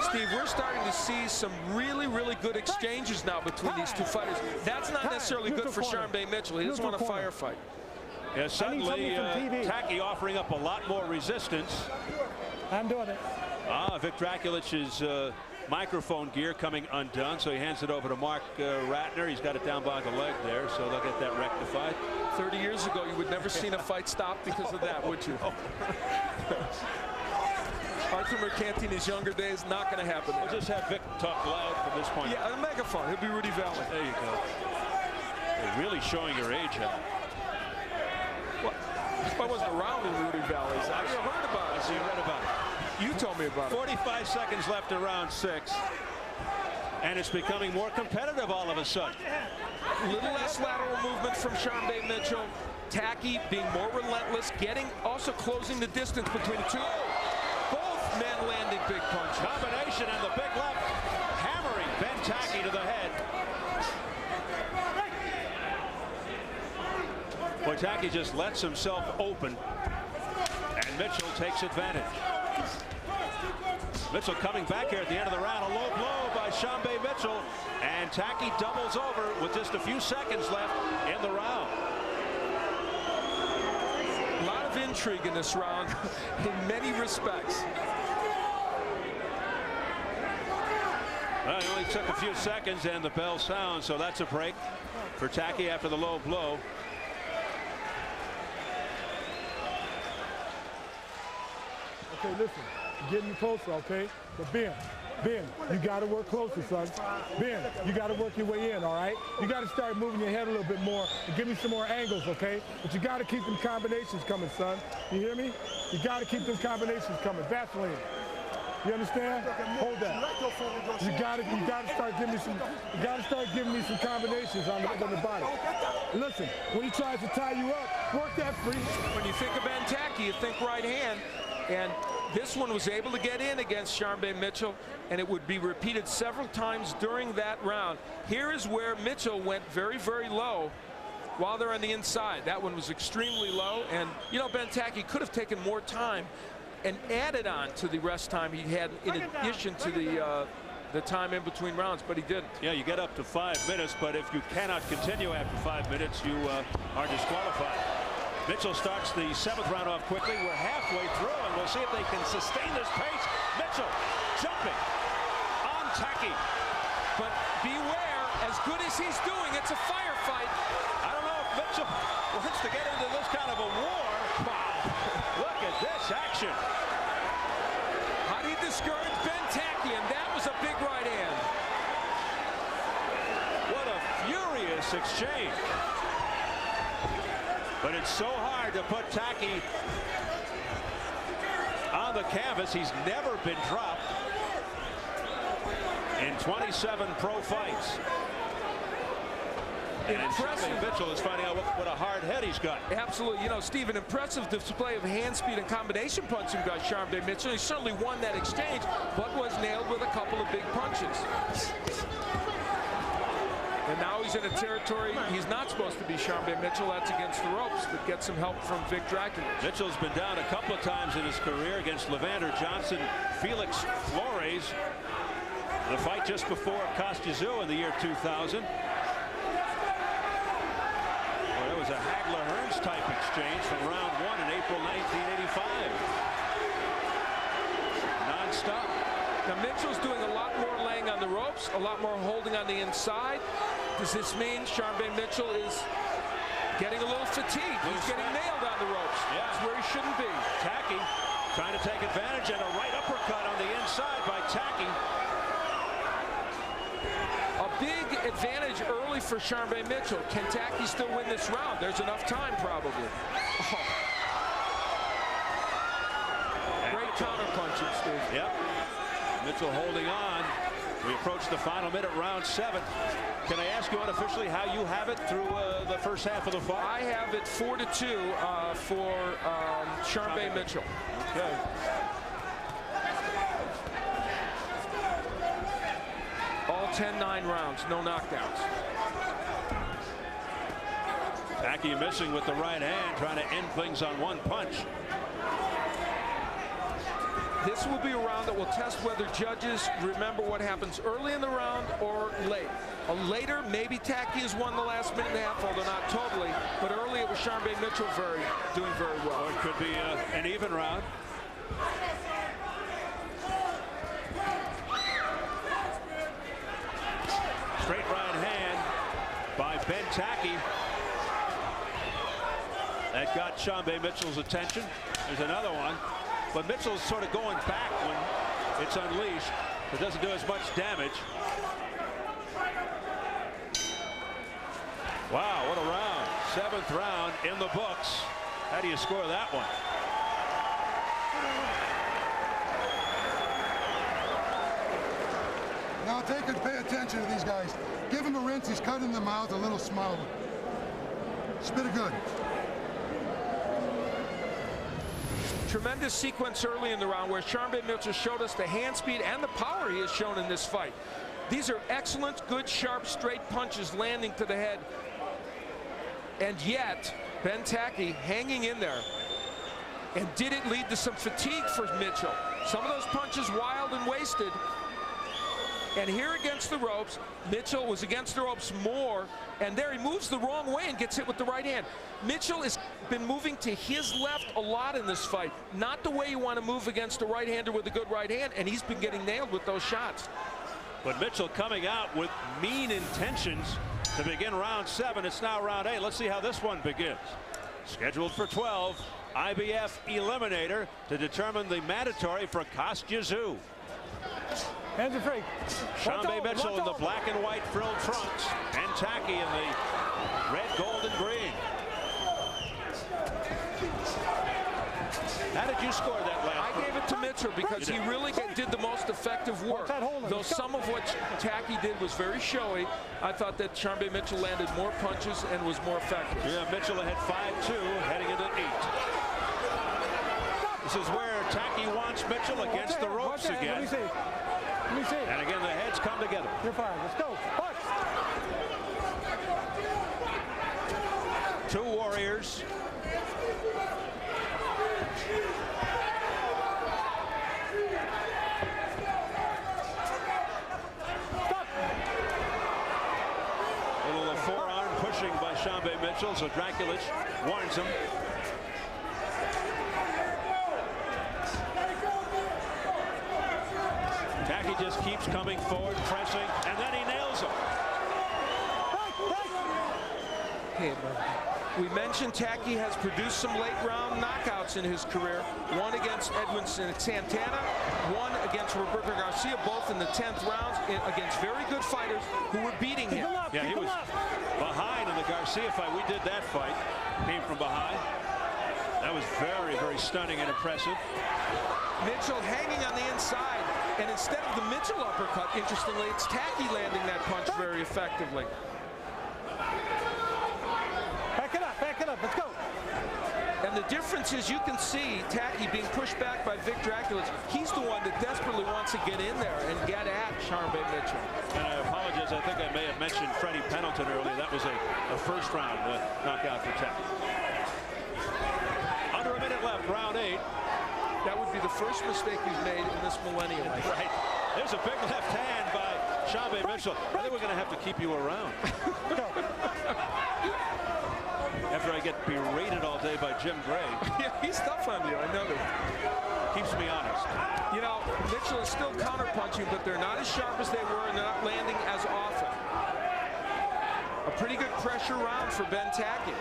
Steve, we're starting to see some really, really good exchanges now between these two fighters. That's not necessarily good for Sharmba Mitchell. He doesn't want a firefight. Yeah, suddenly Tackie offering up a lot more resistance. I'm doing it. Vic Draculich's microphone gear coming undone, so he hands it over to Mark Ratner. He's got it down by the leg there, so they'll get that rectified. 30 years ago, you would never seen a fight stop because of that, would you? Arthur Mercanti in his younger days, not going to happen. We'll just have Vic talk loud from this point. Yeah, a megaphone. He'll be Rudy Valley. There you go. You're really showing your age, huh? Well, I wasn't around in Rudy Valley. So I heard about it. So you read about it. You told me about it. 45 seconds left in round 6. And it's becoming more competitive all of a sudden. Little less lateral movement from Sharmba Mitchell. Tackie being more relentless, also closing the distance between the two. Both men landing big punches. Combination and the big left hammering Ben Tackie to the head. Boy, Tackie just lets himself open, and Mitchell takes advantage. Mitchell coming back here at the end of the round. A low blow by Sharmba Mitchell, and Tackie doubles over with just a few seconds left in the round. A lot of intrigue in this round in many respects. Well, it only took a few seconds and the bell sounds, so that's a break for Tackie after the low blow. Okay, listen, getting closer, okay? But Ben, you got to work closer, son. Ben, you got to work your way in, all right? You got to start moving your head a little bit more and give me some more angles, okay? But you got to keep them combinations coming, son. You hear me? You got to keep them combinations coming. Vaseline. You understand? Hold that. You got to start giving me some. You got to start giving me some combinations on the body. Listen, when he tries to tie you up, work that free. When you think of Ben Tackie, you think right hand. And this one was able to get in against Sharmba Mitchell, and it would be repeated several times during that round. Here is where Mitchell went very, very low while they're on the inside. That one was extremely low, and you know, Ben Tackie could have taken more time and added on to the rest time he had in addition to the time in between rounds, but he didn't. Yeah, you get up to 5 minutes, but if you cannot continue after 5 minutes, you are disqualified. Mitchell starts the 7th round off quickly. We're halfway through, and we'll see if they can sustain this pace. Mitchell jumping on Tackie. But beware, as good as he's doing, it's a firefight. I don't know if Mitchell wants to get into this kind of a war. Look at this action. How do you discourage Ben Tackie? And that was a big right hand. What a furious exchange. But it's so hard to put Tackie on the canvas. He's never been dropped in 27 pro fights. And Sharmba Mitchell is finding out what a hard head he's got. Absolutely. You know, Steve, an impressive display of hand speed and combination punching by Sharmba Mitchell. He certainly won that exchange, but was nailed with a couple of big punches. And now he's in a territory he's not supposed to be. Sharmba Mitchell, that's against the ropes, but gets some help from Vic Draculich. Mitchell's been down a couple of times in his career against Levander Johnson, Felix Flores. The fight just before Kostya in the year 2000. Well, that was a Hagler-Hearns type exchange from round 1 in April 1985. Non-stop. Now Mitchell's doing a lot more laying on the ropes, a lot more holding on the inside. Does this mean Sharmba Mitchell is getting a little fatigued? He's getting nailed on the ropes. Yeah. That's where he shouldn't be. Tackie Trying to take advantage, and a right uppercut on the inside by Tackie. A big advantage early for Sharmba Mitchell. Can Tackie still win this round? There's enough time, probably. Oh. Great counter punching, Steve. Yep. Mitchell holding on. We approach the final minute, round 7. Can I ask you unofficially how you have it through the first half of the fight? I have it 4-2 for Sharmba Mitchell. Okay. All 10-9 rounds, no knockdowns. Tackie missing with the right hand, trying to end things on one punch. This will be a round that will test whether judges remember what happens early in the round or late. Later, maybe Tackie has won the last minute and a half, although not totally. But early, it was Sharmba Mitchell doing very well. Or it could be an even round. Straight right hand by Ben Tackie. That got Sharmba Mitchell's attention. There's another one. But Mitchell's sort of going back when it's unleashed. It doesn't do as much damage. Wow, what a round. 7th round in the books. How do you score that one? Now take and pay attention to these guys. Give him a rinse. He's cut in the mouth, a little smile. Spit it good. Tremendous sequence early in the round where Sharmba Mitchell showed us the hand speed and the power he has shown in this fight. These are excellent, good, sharp, straight punches landing to the head. And yet, Ben Tackie hanging in there. And did it lead to some fatigue for Mitchell? Some of those punches wild and wasted. And here against the ropes, Mitchell was against the ropes more, and there he moves the wrong way and gets hit with the right hand. Mitchell has been moving to his left a lot in this fight, not the way you want to move against a right-hander with a good right hand, and he's been getting nailed with those shots. But Mitchell coming out with mean intentions to begin round 7. It's now round 8. Let's see how this one begins. Scheduled for 12, IBF Eliminator to determine the mandatory for Kostya. Hands are free. Sharmba Mitchell in the black and white frilled trunks, and Tackie in the red, gold, and green. How did you score that last? I gave it to Mitchell because he really did the most effective work. Though some of what Tackie did was very showy, I thought that Sharmba Mitchell landed more punches and was more effective. Yeah, Mitchell ahead 5-2, heading into 8. This is where Tackie wants Mitchell against the ropes again. Let me see. And again, the heads come together. You're fired. Let's go. Punch. 2 warriors. Little forearm pushing by Sharmba Mitchell, so Draculich warns him. Tackie just keeps coming forward, pressing, and then he nails him. Hey, we mentioned Tackie has produced some late round knockouts in his career. One against Edwin Santana, one against Roberto Garcia, both in the 10th rounds against very good fighters who were beating him. Yeah, he was behind in the Garcia fight. We did that fight. Came from behind. That was very, very stunning and impressive. Mitchell hanging on the inside, and instead of the Mitchell uppercut, interestingly, it's Tackie landing that punch very effectively. Back it up, let's go. And the difference is you can see Tackie being pushed back by Vic Draculich. He's the one that desperately wants to get in there and get at Sharmba Mitchell. And I apologize, I think I may have mentioned Freddie Pendleton earlier. That was a first round knockout for Tackie. Under a minute left, round 8. That would be the first mistake he's made in this millennium. Right. There's a big left hand by Sharmba Mitchell. I think we're going to have to keep you around. After I get berated all day by Jim Gray. Yeah, he's tough on you, I know that. Keeps me honest. You know, Mitchell is still counter-punching, but they're not as sharp as they were, and they're not landing as often. A pretty good pressure round for Ben Tackie.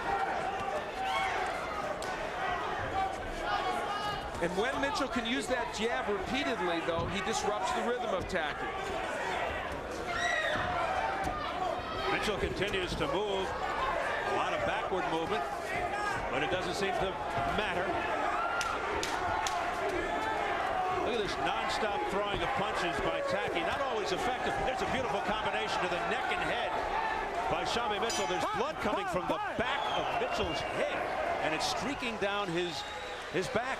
And when Mitchell can use that jab repeatedly, though, he disrupts the rhythm of Tackie. Mitchell continues to move. A lot of backward movement, but it doesn't seem to matter. Look at this non-stop throwing of punches by Tackie. Not always effective. There's a beautiful combination to the neck and head by Sharmba Mitchell. There's blood coming from the back of Mitchell's head, and it's streaking down his back.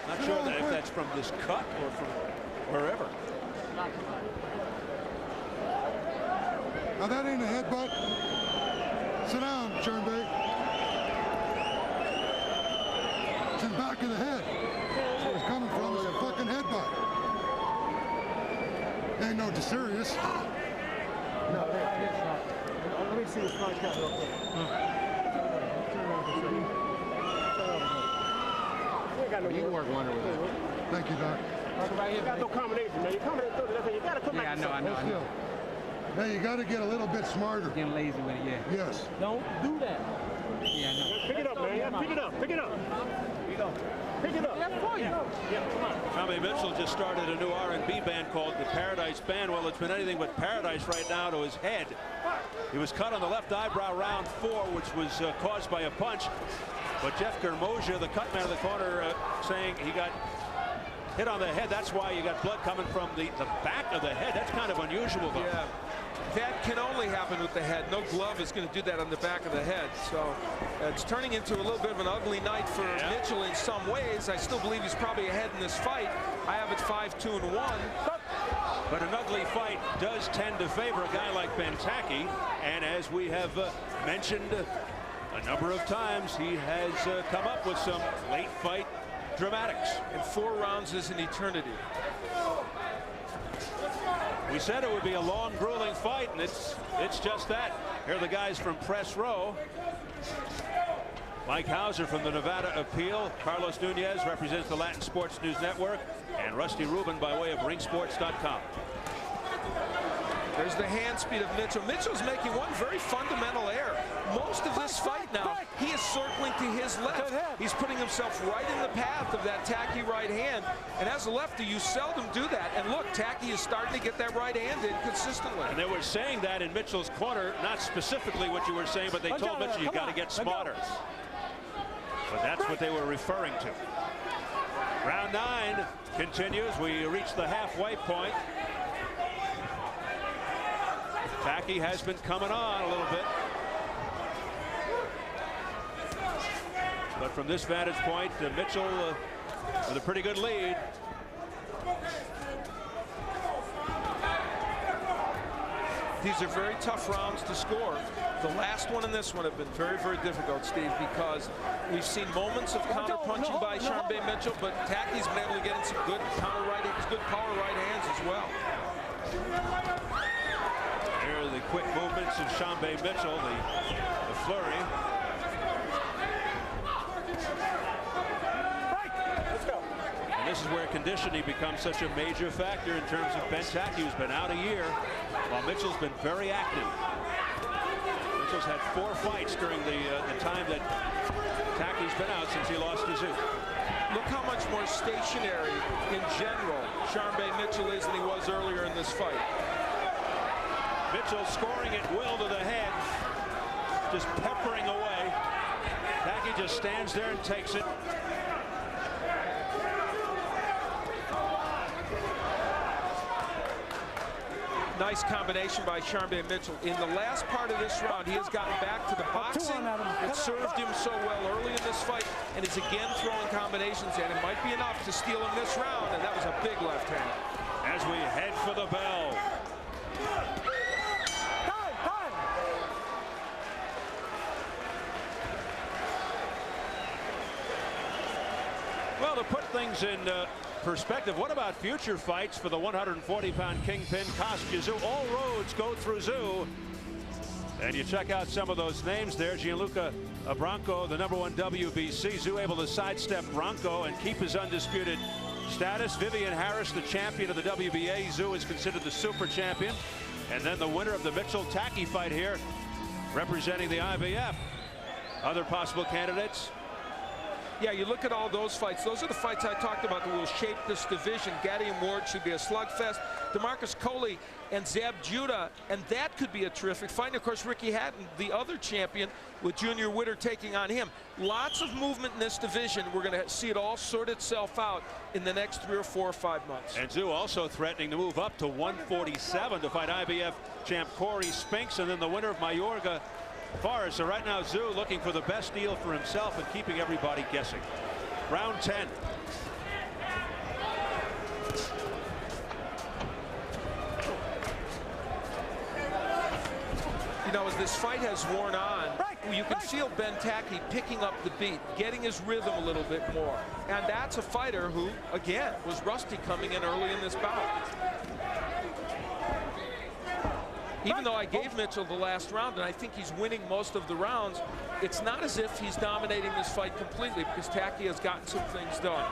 Not sure if that's from this cut or from wherever. Now that ain't a headbutt. Sit down, Sharmba. It's in the back of the head. That's where it's coming from. It's a fucking headbutt. Ain't no serious. No, it's not. Let me see the front cut real quick. You can work wonder with that. Thank you, Doc. You got no combination, man. You combinate through it. You got to come back. I know. Hey, you got to get a little bit smarter. Getting lazy with it, yeah. Yes. Don't do that. Yeah, I know. Pick it up, man. Pick it up. Pick it up. Pick it up. Yeah, come on. Sharmba Mitchell just started a new R&B band called the Paradise Band. Well, it's been anything but paradise right now to his head. He was cut on the left eyebrow round 4, which was caused by a punch. But Jeff Germosia, the cut man of the corner, saying he got hit on the head. That's why you got blood coming from the back of the head. That's kind of unusual, though. Yeah, that can only happen with the head. No glove is going to do that on the back of the head. So it's turning into a little bit of an ugly night for Mitchell in some ways. I still believe he's probably ahead in this fight. I have it 5-2-1. But an ugly fight does tend to favor a guy like Ben Tackie. And as we have mentioned a number of times, he has come up with some late fight dramatics. And 4 rounds is an eternity. We said it would be a long, grueling fight, and it's just that. Here are the guys from Press Row. Mike Hauser from the Nevada Appeal. Carlos Nunez represents the Latin Sports News Network. And Rusty Rubin by way of ringsports.com. There's the hand speed of Mitchell. Mitchell's making one very fundamental error. Most of this fight now, he is circling to his left. He's putting himself right in the path of that Tackie right hand. And as a lefty, you seldom do that. And look, Tackie is starting to get that right hand in consistently. And they were saying that in Mitchell's corner, not specifically what you were saying, but they told Mitchell you got to get smarter. But that's what they were referring to. Round 9 continues. We reach the halfway point. Tackie has been coming on a little bit. But from this vantage point, Mitchell with a pretty good lead. These are very tough rounds to score. The last one and this one have been very, very difficult, Steve, because we've seen moments of counter-punching by Sharmba Mitchell, but Tackie's been able to get in some good good power right hands as well. Here are the quick movements of Sharmba Mitchell, the flurry. And this is where conditioning becomes such a major factor in terms of Ben Tackie, who's been out a year, while Mitchell's been very active. Mitchell's had 4 fights during the time that Tackie's been out since he lost to Zoo. Look how much more stationary in general Sharmba Mitchell is than he was earlier in this fight. Mitchell scoring at will to the head, just peppering away. Tackie just stands there and takes it. Nice combination by Sharmba Mitchell. In the last part of this round, he has gotten back to the boxing that served him so well early in this fight, and is again throwing combinations, and it might be enough to steal him this round, and that was a big left hand. As we head for the bell. Well, to put things in perspective, what about future fights for the 140-pound kingpin Kostya Tszyu? All roads go through Tszyu. And you check out some of those names there. Gianluca Branco, the #1 WBC. Tszyu able to sidestep Branco and keep his undisputed status. Vivian Harris, the champion of the WBA. Tszyu is considered the super champion. And then the winner of the Mitchell-Tackie fight here, representing the IBF. Other possible candidates? Yeah, you look at all those fights. Those are the fights I talked about that will shape this division. Gaddy and Ward should be a slugfest. DeMarcus Coley and Zab Judah, and that could be a terrific fight. And of course, Ricky Hatton, the other champion, with Junior Witter taking on him. Lots of movement in this division. We're going to see it all sort itself out in the next 3 or 4 or 5 months. And Zoo also threatening to move up to 147 to fight IBF champ Corey Spinks, and then the winner of Mayorga Forrest. So right now, Zoo looking for the best deal for himself and keeping everybody guessing. Round 10. You know, as this fight has worn on, you can feel Ben Tackie picking up the beat, getting his rhythm a little bit more. And that's a fighter who, again, was rusty coming in early in this bout. Even though I gave Mitchell the last round, and I think he's winning most of the rounds, it's not as if he's dominating this fight completely, because Tackie has gotten some things done.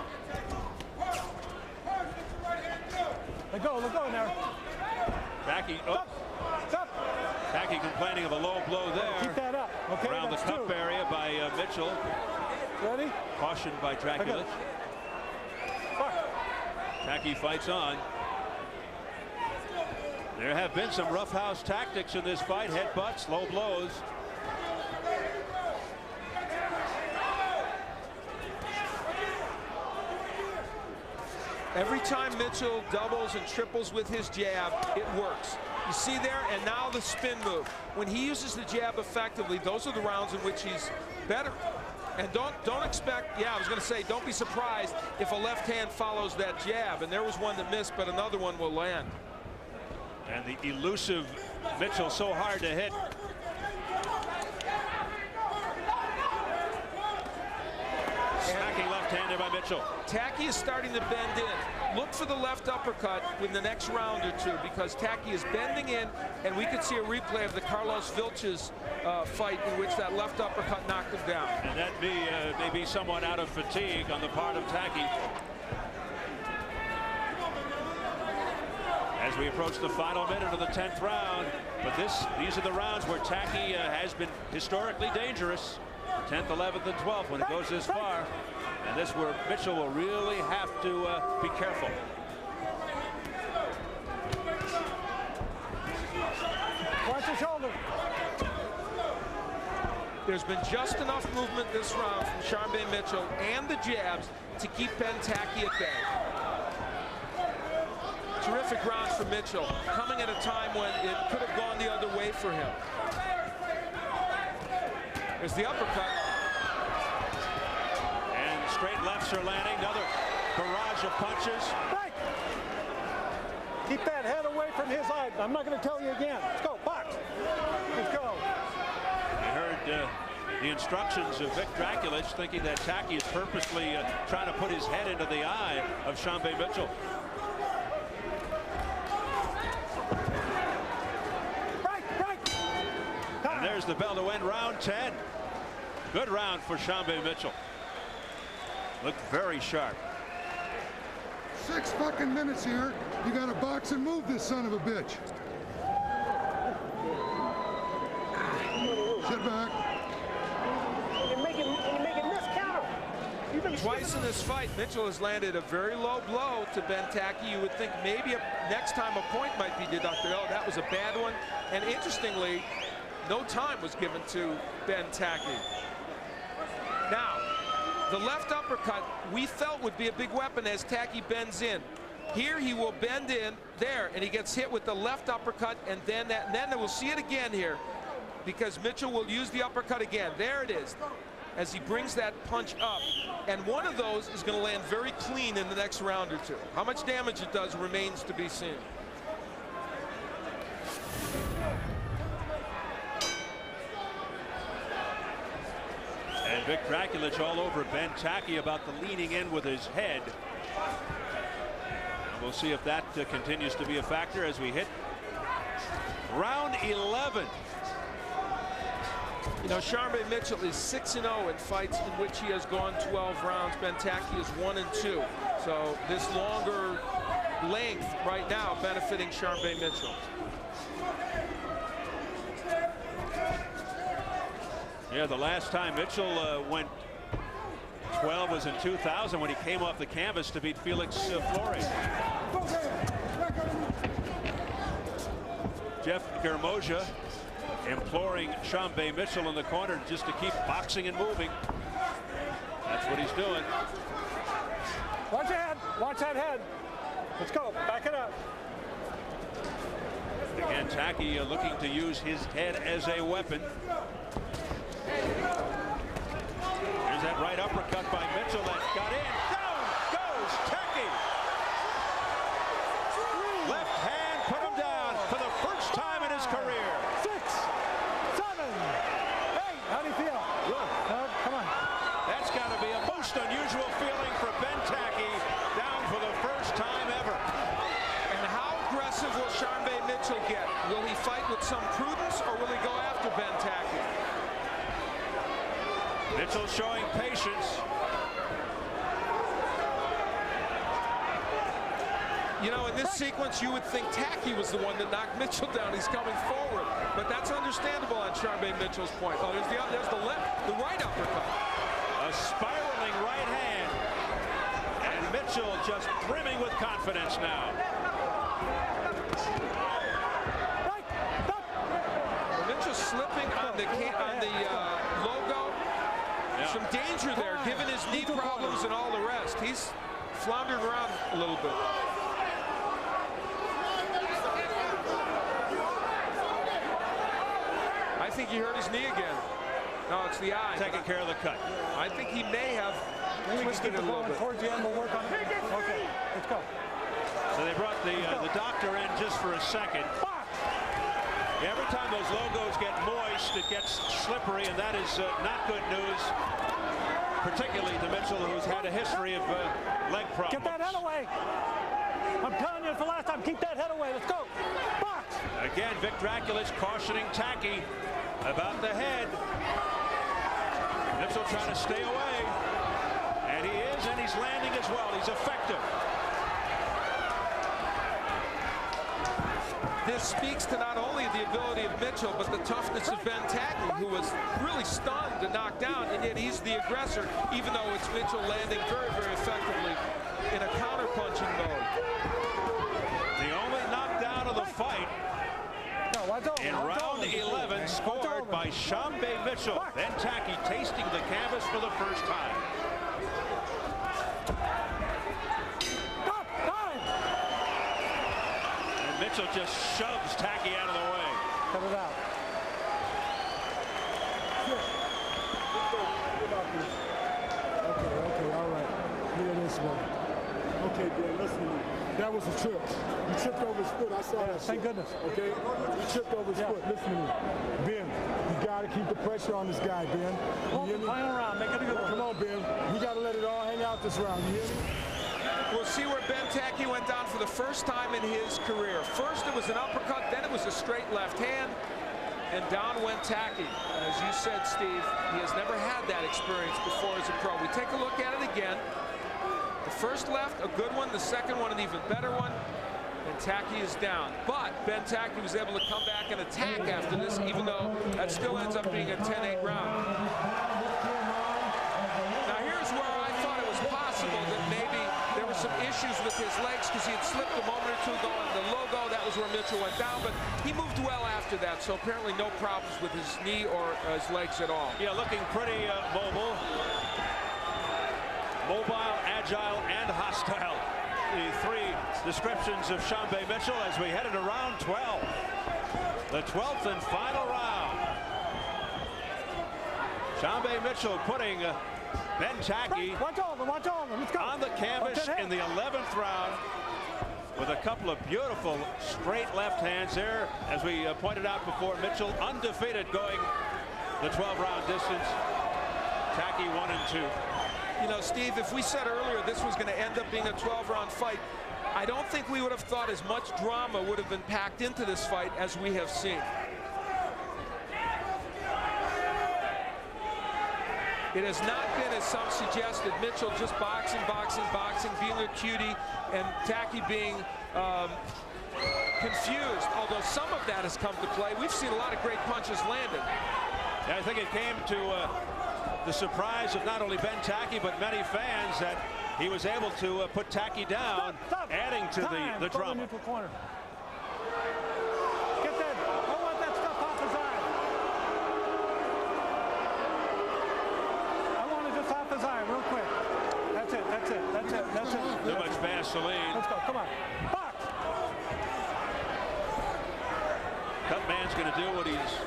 Let go now. Tackie, Stop. Tackie complaining of a low blow there. Keep that up. Okay, around the cup area by Mitchell. Ready? Cautioned by Draculich. Tackie fights on. There have been some roughhouse tactics in this fight. Headbutts, low blows. Every time Mitchell doubles and triples with his jab, it works. You see there, and now the spin move. When he uses the jab effectively, those are the rounds in which he's better. And don't expect, I was going to say, don't be surprised if a left hand follows that jab. And there was one that missed, but another one will land. And the elusive Mitchell, so hard to hit. Smacking left-hander by Mitchell. Tackie is starting to bend in. Look for the left uppercut in the next round or two, because Tackie is bending in, and we could see a replay of the Carlos Vilches fight in which that left uppercut knocked him down. And that may be somewhat out of fatigue on the part of Tackie. As we approach the final minute of the 10th round, but these are the rounds where Tackie has been historically dangerous. 10th, 11th, and 12th when it goes this far. And this where Mitchell will really have to be careful. Watch your shoulder. There's been just enough movement this round from Sharmba Mitchell and the jabs to keep Ben Tackie at bay. Terrific round for Mitchell, coming at a time when it could have gone the other way for him. There's the uppercut. And straight lefts are landing. Another barrage of punches. Right. Keep that head away from his eye. I'm not going to tell you again. Let's go, box. Let's go. I heard the instructions of Vic Draculich, thinking that Tackie is purposely trying to put his head into the eye of Sharmba Mitchell. And there's the bell to end round 10. Good round for Sharmba Mitchell. Looked very sharp. 6 fucking minutes here. You got to box and move this son of a bitch. Sit back. You're making this counter. Twice in this fight, Mitchell has landed a very low blow to Ben Tackie. You would think maybe next time a point might be deducted. Oh, that was a bad one. And interestingly, no time was given to Ben Tackie. Now, the left uppercut we felt would be a big weapon as Tackie bends in. Here he will bend in there, and he gets hit with the left uppercut, and then we'll see it again here, because Mitchell will use the uppercut again. There it is, as he brings that punch up, and one of those is going to land very clean in the next round or two. How much damage it does remains to be seen. And Vic Draculich all over Ben Tackie about the leaning in with his head. And we'll see if that continues to be a factor as we hit round 11. You know, Sharmba Mitchell is 6-0 in fights in which he has gone 12 rounds. Ben Tackie is 1-2. So this longer length right now benefiting Sharmba Mitchell. Yeah, the last time Mitchell went 12 was in 2000 when he came off the canvas to beat Felix Flores. Jeff Germoja imploring Sharmba Mitchell in the corner just to keep boxing and moving. That's what he's doing. Watch your head. Watch that head. Let's go. Back it up. Again, Tackie looking to use his head as a weapon. Here's that right uppercut by Mitchell that got in. Down goes Tackie. Left hand put him down for the first time in his career. 6, 7, 8. How do you feel? Good. Come on. That's got to be a most unusual feeling for Ben Tackie, down for the first time ever. And how aggressive will Sharmba Mitchell get? Will he fight with some prudence, or will he go after Ben Tackie? Mitchell showing patience. You know, in this sequence, you would think Tackie was the one that knocked Mitchell down. He's coming forward, but that's understandable on Sharmba Mitchell's point. Oh, there's the right uppercut. A spiraling right hand, and Mitchell just brimming with confidence now. Mitchell slipping on the logo. Yeah. Some danger there, given his knee problems and all the rest. He's floundered around a little bit. I think he hurt his knee again. No, it's the eye. Taking care of the cut. I think he may have twisted it a little bit. Towards the end, we'll work on it. Okay, let's go. So they brought the doctor in just for a second. Every time those logos get moist, it gets slippery, and that is not good news, particularly to Mitchell, who's had a history of leg problems. Get that head away. I'm telling you for the last time, keep that head away. Let's go. Box. Again, Vic Draculich cautioning Tackie about the head. Mitchell trying to stay away, and he is, and he's landing as well. He's effective. This speaks to not only the ability of Mitchell, but the toughness of Ben Tackie, who was really stunned to knock down, and yet he's the aggressor, even though it's Mitchell landing very, very effectively in a counter-punching mode. The only knockdown of the fight in round 11 scored by Sharmba Mitchell. Ben Tackie tasting the canvas for the first time. Mitchell just shoves Tackie out of the way. Cut it out. Okay, all right. Hear this one. Okay, Ben, listen to me. That was a trip. You tripped over his foot. I saw that. Thank goodness. Okay? You tripped over his foot. Listen to me. Ben, you got to keep the pressure on this guy, Ben. You hear me? Hang around. Make it a good one. Come on, Ben. We got to let it all hang out this round. You hear me? We'll see where Ben Tackie went down for the first time in his career. First it was an uppercut, then it was a straight left hand, and down went Tackie. As you said, Steve, he has never had that experience before as a pro. We take a look at it again. The first left, a good one. The second one, an even better one. And Tackie is down. But Ben Tackie was able to come back and attack after this, even though that still ends up being a 10-8 round. Now here's where I thought it was possible that maybe there were some issues with his legs because he had slipped a moment or two ago on the logo. That was where Mitchell went down, but he moved well after that, so apparently no problems with his knee or his legs at all. Yeah, looking pretty mobile. Mobile, agile, and hostile. The three descriptions of Sharmba Mitchell as we headed to round 12. The 12th and final round. Sharmba Mitchell putting Ben Tackie on the canvas in the 11th round with a couple of beautiful straight left hands there. As we pointed out before, Mitchell undefeated going the 12-round distance. Tackie 1 and 2. You know, Steve, if we said earlier this was going to end up being a 12-round fight, I don't think we would have thought as much drama would have been packed into this fight as we have seen. It has not been, as some suggested, Mitchell just boxing, being a cutie, and Tackie being confused, although some of that has come to play. We've seen a lot of great punches landed. I think it came to the surprise of not only Ben Tackie but many fans that he was able to put Tackie down, adding to the drama. Neutral corner. Get that. I want that stuff off his eye. I want it just off his eye, real quick. That's it. That's it. That's it. That's it. Too much Vaseline. Let's go. Come on. Box. Cut man's going to do what he's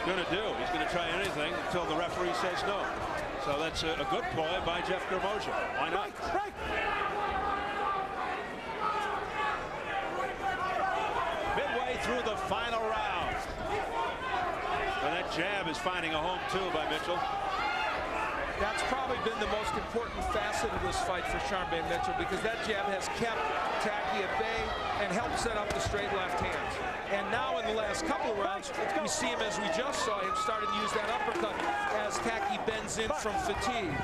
going to do. He's going to try anything until the referee says no. So that's a good ploy by Jeff Germosia. Why not? Right. Midway through the final round. And that jab is finding a home too by Mitchell. That's probably been the most important facet of this fight for Sharmba Mitchell, because that jab has kept Tackie at bay and helped set up the straight left hands. And now in the last couple of rounds, we see him, as we just saw him, starting to use that uppercut as Tackie bends in from fatigue.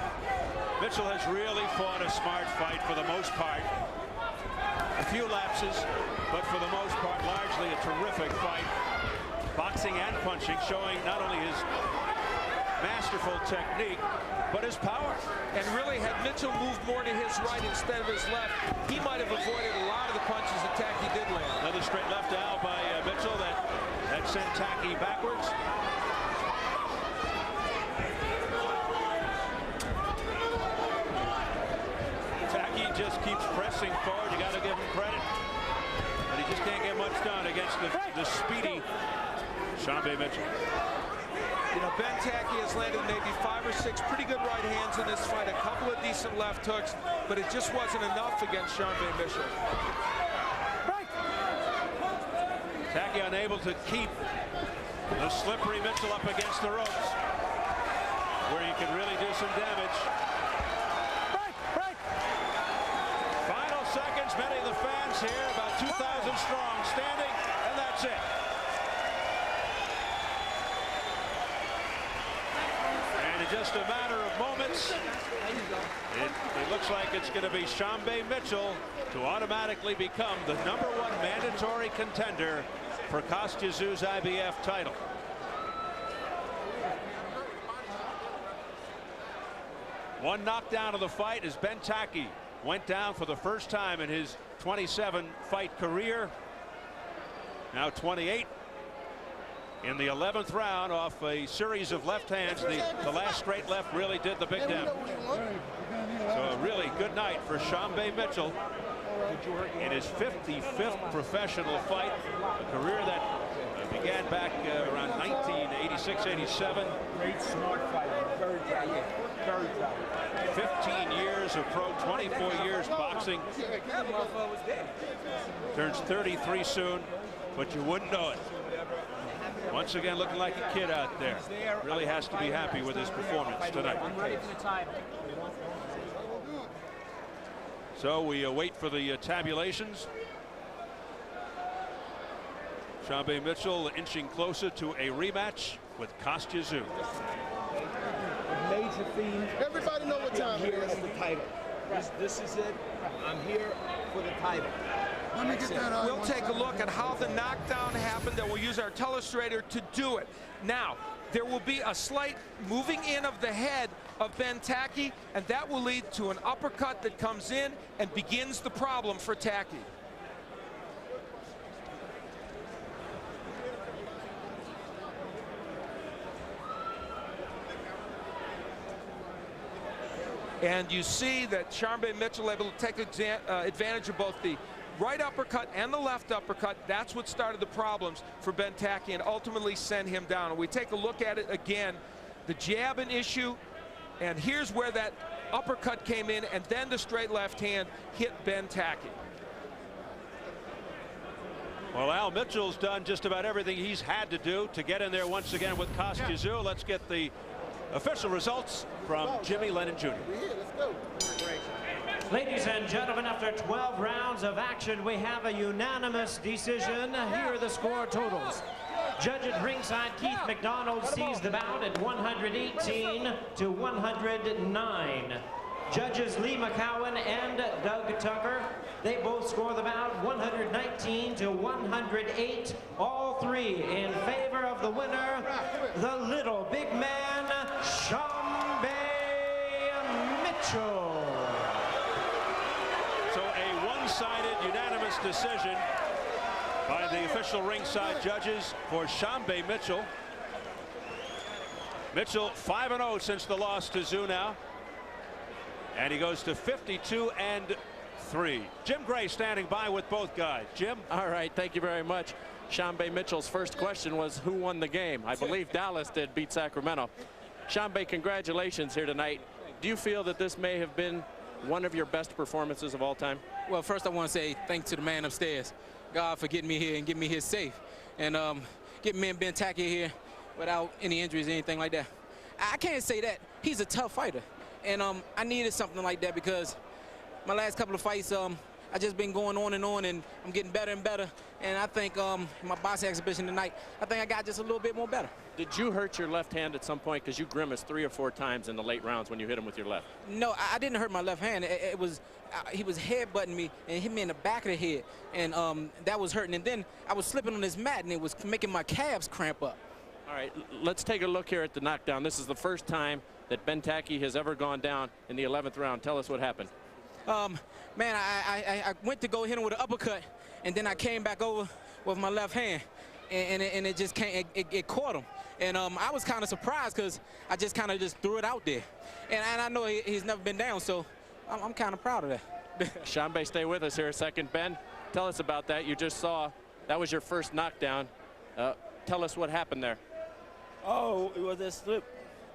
Mitchell has really fought a smart fight for the most part. A few lapses, but for the most part, largely a terrific fight. Boxing and punching, showing not only his masterful technique, but his power. And really, had Mitchell moved more to his right instead of his left, he might have avoided a lot of the punches that Tackie did land. Another straight left out by Mitchell that sent Tackie backwards. Tackie just keeps pressing forward. You got to give him credit, but he just can't get much done against the speedy Sharmba Mitchell. You know, Ben Tackie has landed maybe 5 or 6 pretty good right hands in this fight, a couple of decent left hooks, but it just wasn't enough against Sharmba Mitchell. Tackie unable to keep the slippery Mitchell up against the ropes, where you can really do some damage. Final seconds, many of the fans here, about 2,000 strong, standing, and that's it. Just a matter of moments, it looks like it's going to be Sharmba Mitchell to automatically become the #1 mandatory contender for Kostya Tszyu's IBF title. One knockdown of the fight as Ben Tackie went down for the first time in his 27-fight career. Now 28. In the 11th round, off a series of left hands, the last straight left really did the big damage. So a really good night for Sharmba Mitchell in his 55th professional fight, a career that began back around 1986-87. Great, smart fighter, very talented, very talented. 15 years of pro, 24 years boxing. Turns 33 soon, but you wouldn't know it. Once again, looking like a kid out there. Really has to be happy with his performance tonight. I'm ready for the title. So we wait for the tabulations. Sharmba Mitchell inching closer to a rematch with Kostya Tszyu. A major theme. Everybody know what time it is. The title. This is it. I'm here for the title. Let me get that eye. We'll take a look at how the knockdown happened, and we'll use our telestrator to do it. Now, there will be a slight moving in of the head of Ben Tackie, and that will lead to an uppercut that comes in and begins the problem for Tackie. And you see that Sharmba Mitchell able to take advantage of both the right uppercut and the left uppercut. That's what started the problems for Ben Tackie and ultimately sent him down. And we take a look at it again. The jab an issue, and here's where that uppercut came in, and then the straight left hand hit Ben Tackie. Well, Al Mitchell's done just about everything he's had to do to get in there once again with Kostya Tszyu. Let's get the official results from Jimmy Lennon Jr. Ladies and gentlemen, after 12 rounds of action, we have a unanimous decision. Here are the score totals. Judge at ringside, Keith McDonald, sees the bout at 118 to 109. Judges Lee McCowan and Doug Tucker They both score the bout 119 to 108. All three in favor of the winner, the little big man, Sharmba Mitchell. So a one-sided unanimous decision by the official ringside judges for Sharmba Mitchell. Mitchell 5-0 since the loss to Zhu now. And he goes to 52-3. Jim Gray standing by with both guys. Jim? All right, thank you very much. Sharmba Mitchell's first question was who won the game. I believe Dallas did beat Sacramento. Sharmba, congratulations here tonight. Do you feel that this may have been one of your best performances of all time? Well, first I want to say thanks to the man upstairs, God, for getting me here and getting me here safe, and getting me and Ben Tackie here without any injuries or anything like that. I can't say that. He's a tough fighter, and I needed something like that because my last couple of fights, I just been going on, and I'm getting better and better. And I think my boxing exhibition tonight, I think I got just a little bit more better. Did you hurt your left hand at some point? Because you grimaced 3 or 4 times in the late rounds when you hit him with your left. No, I didn't hurt my left hand. It was he was headbutting me and hit me in the back of the head, and that was hurting. And then I was slipping on this mat, and it was making my calves cramp up. All right, let's take a look here at the knockdown. This is the first time that Ben Tackie has ever gone down in the 11th round. Tell us what happened. Man, I went to go hit him with an uppercut, and then I came back over with my left hand, and it just came, it caught him. And I was kind of surprised because I just kind of just threw it out there. And I know he's never been down, so I'm kind of proud of that. Sharmba, stay with us here a second. Ben, tell us about that. You just saw that was your first knockdown. Tell us what happened there. Oh, it was a slip.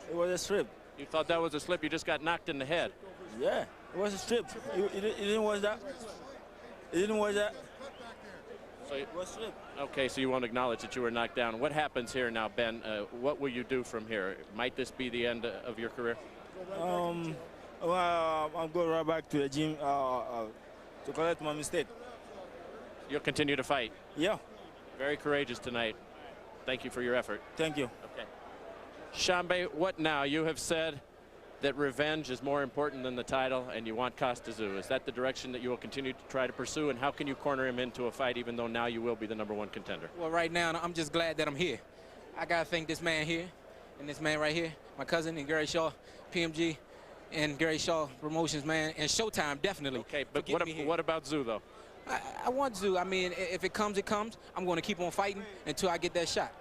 It was a slip. You thought that was a slip? You just got knocked in the head. Yeah, it was a slip. It didn't was that. It didn't was that. So it was slip. Okay, so you won't acknowledge that you were knocked down. What happens here now, Ben? What will you do from here? Might this be the end of your career? Well, I'm going right back to the gym to correct my mistake. You'll continue to fight? Yeah. Very courageous tonight. Thank you for your effort. Thank you. Okay. Sharmba, what now? You have said that revenge is more important than the title, and you want Costa Tszyu. Is that the direction that you will continue to try to pursue, and how can you corner him into a fight, even though now you will be the #1 contender? Well, right now, I'm just glad that I'm here. I got to thank this man here, and this man right here, my cousin, and Gary Shaw, PMG, and Gary Shaw Promotions, man, and Showtime, definitely. Okay, but what about Tszyu, though? I want Tszyu. I mean, if it comes, it comes. I'm going to keep on fighting until I get that shot.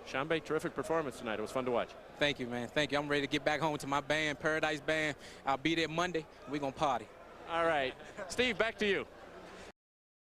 Sharmba, terrific performance tonight. It was fun to watch. Thank you, man. Thank you. I'm ready to get back home to my band, Paradise Band. I'll be there Monday. We're going to party. All right. Steve, back to you.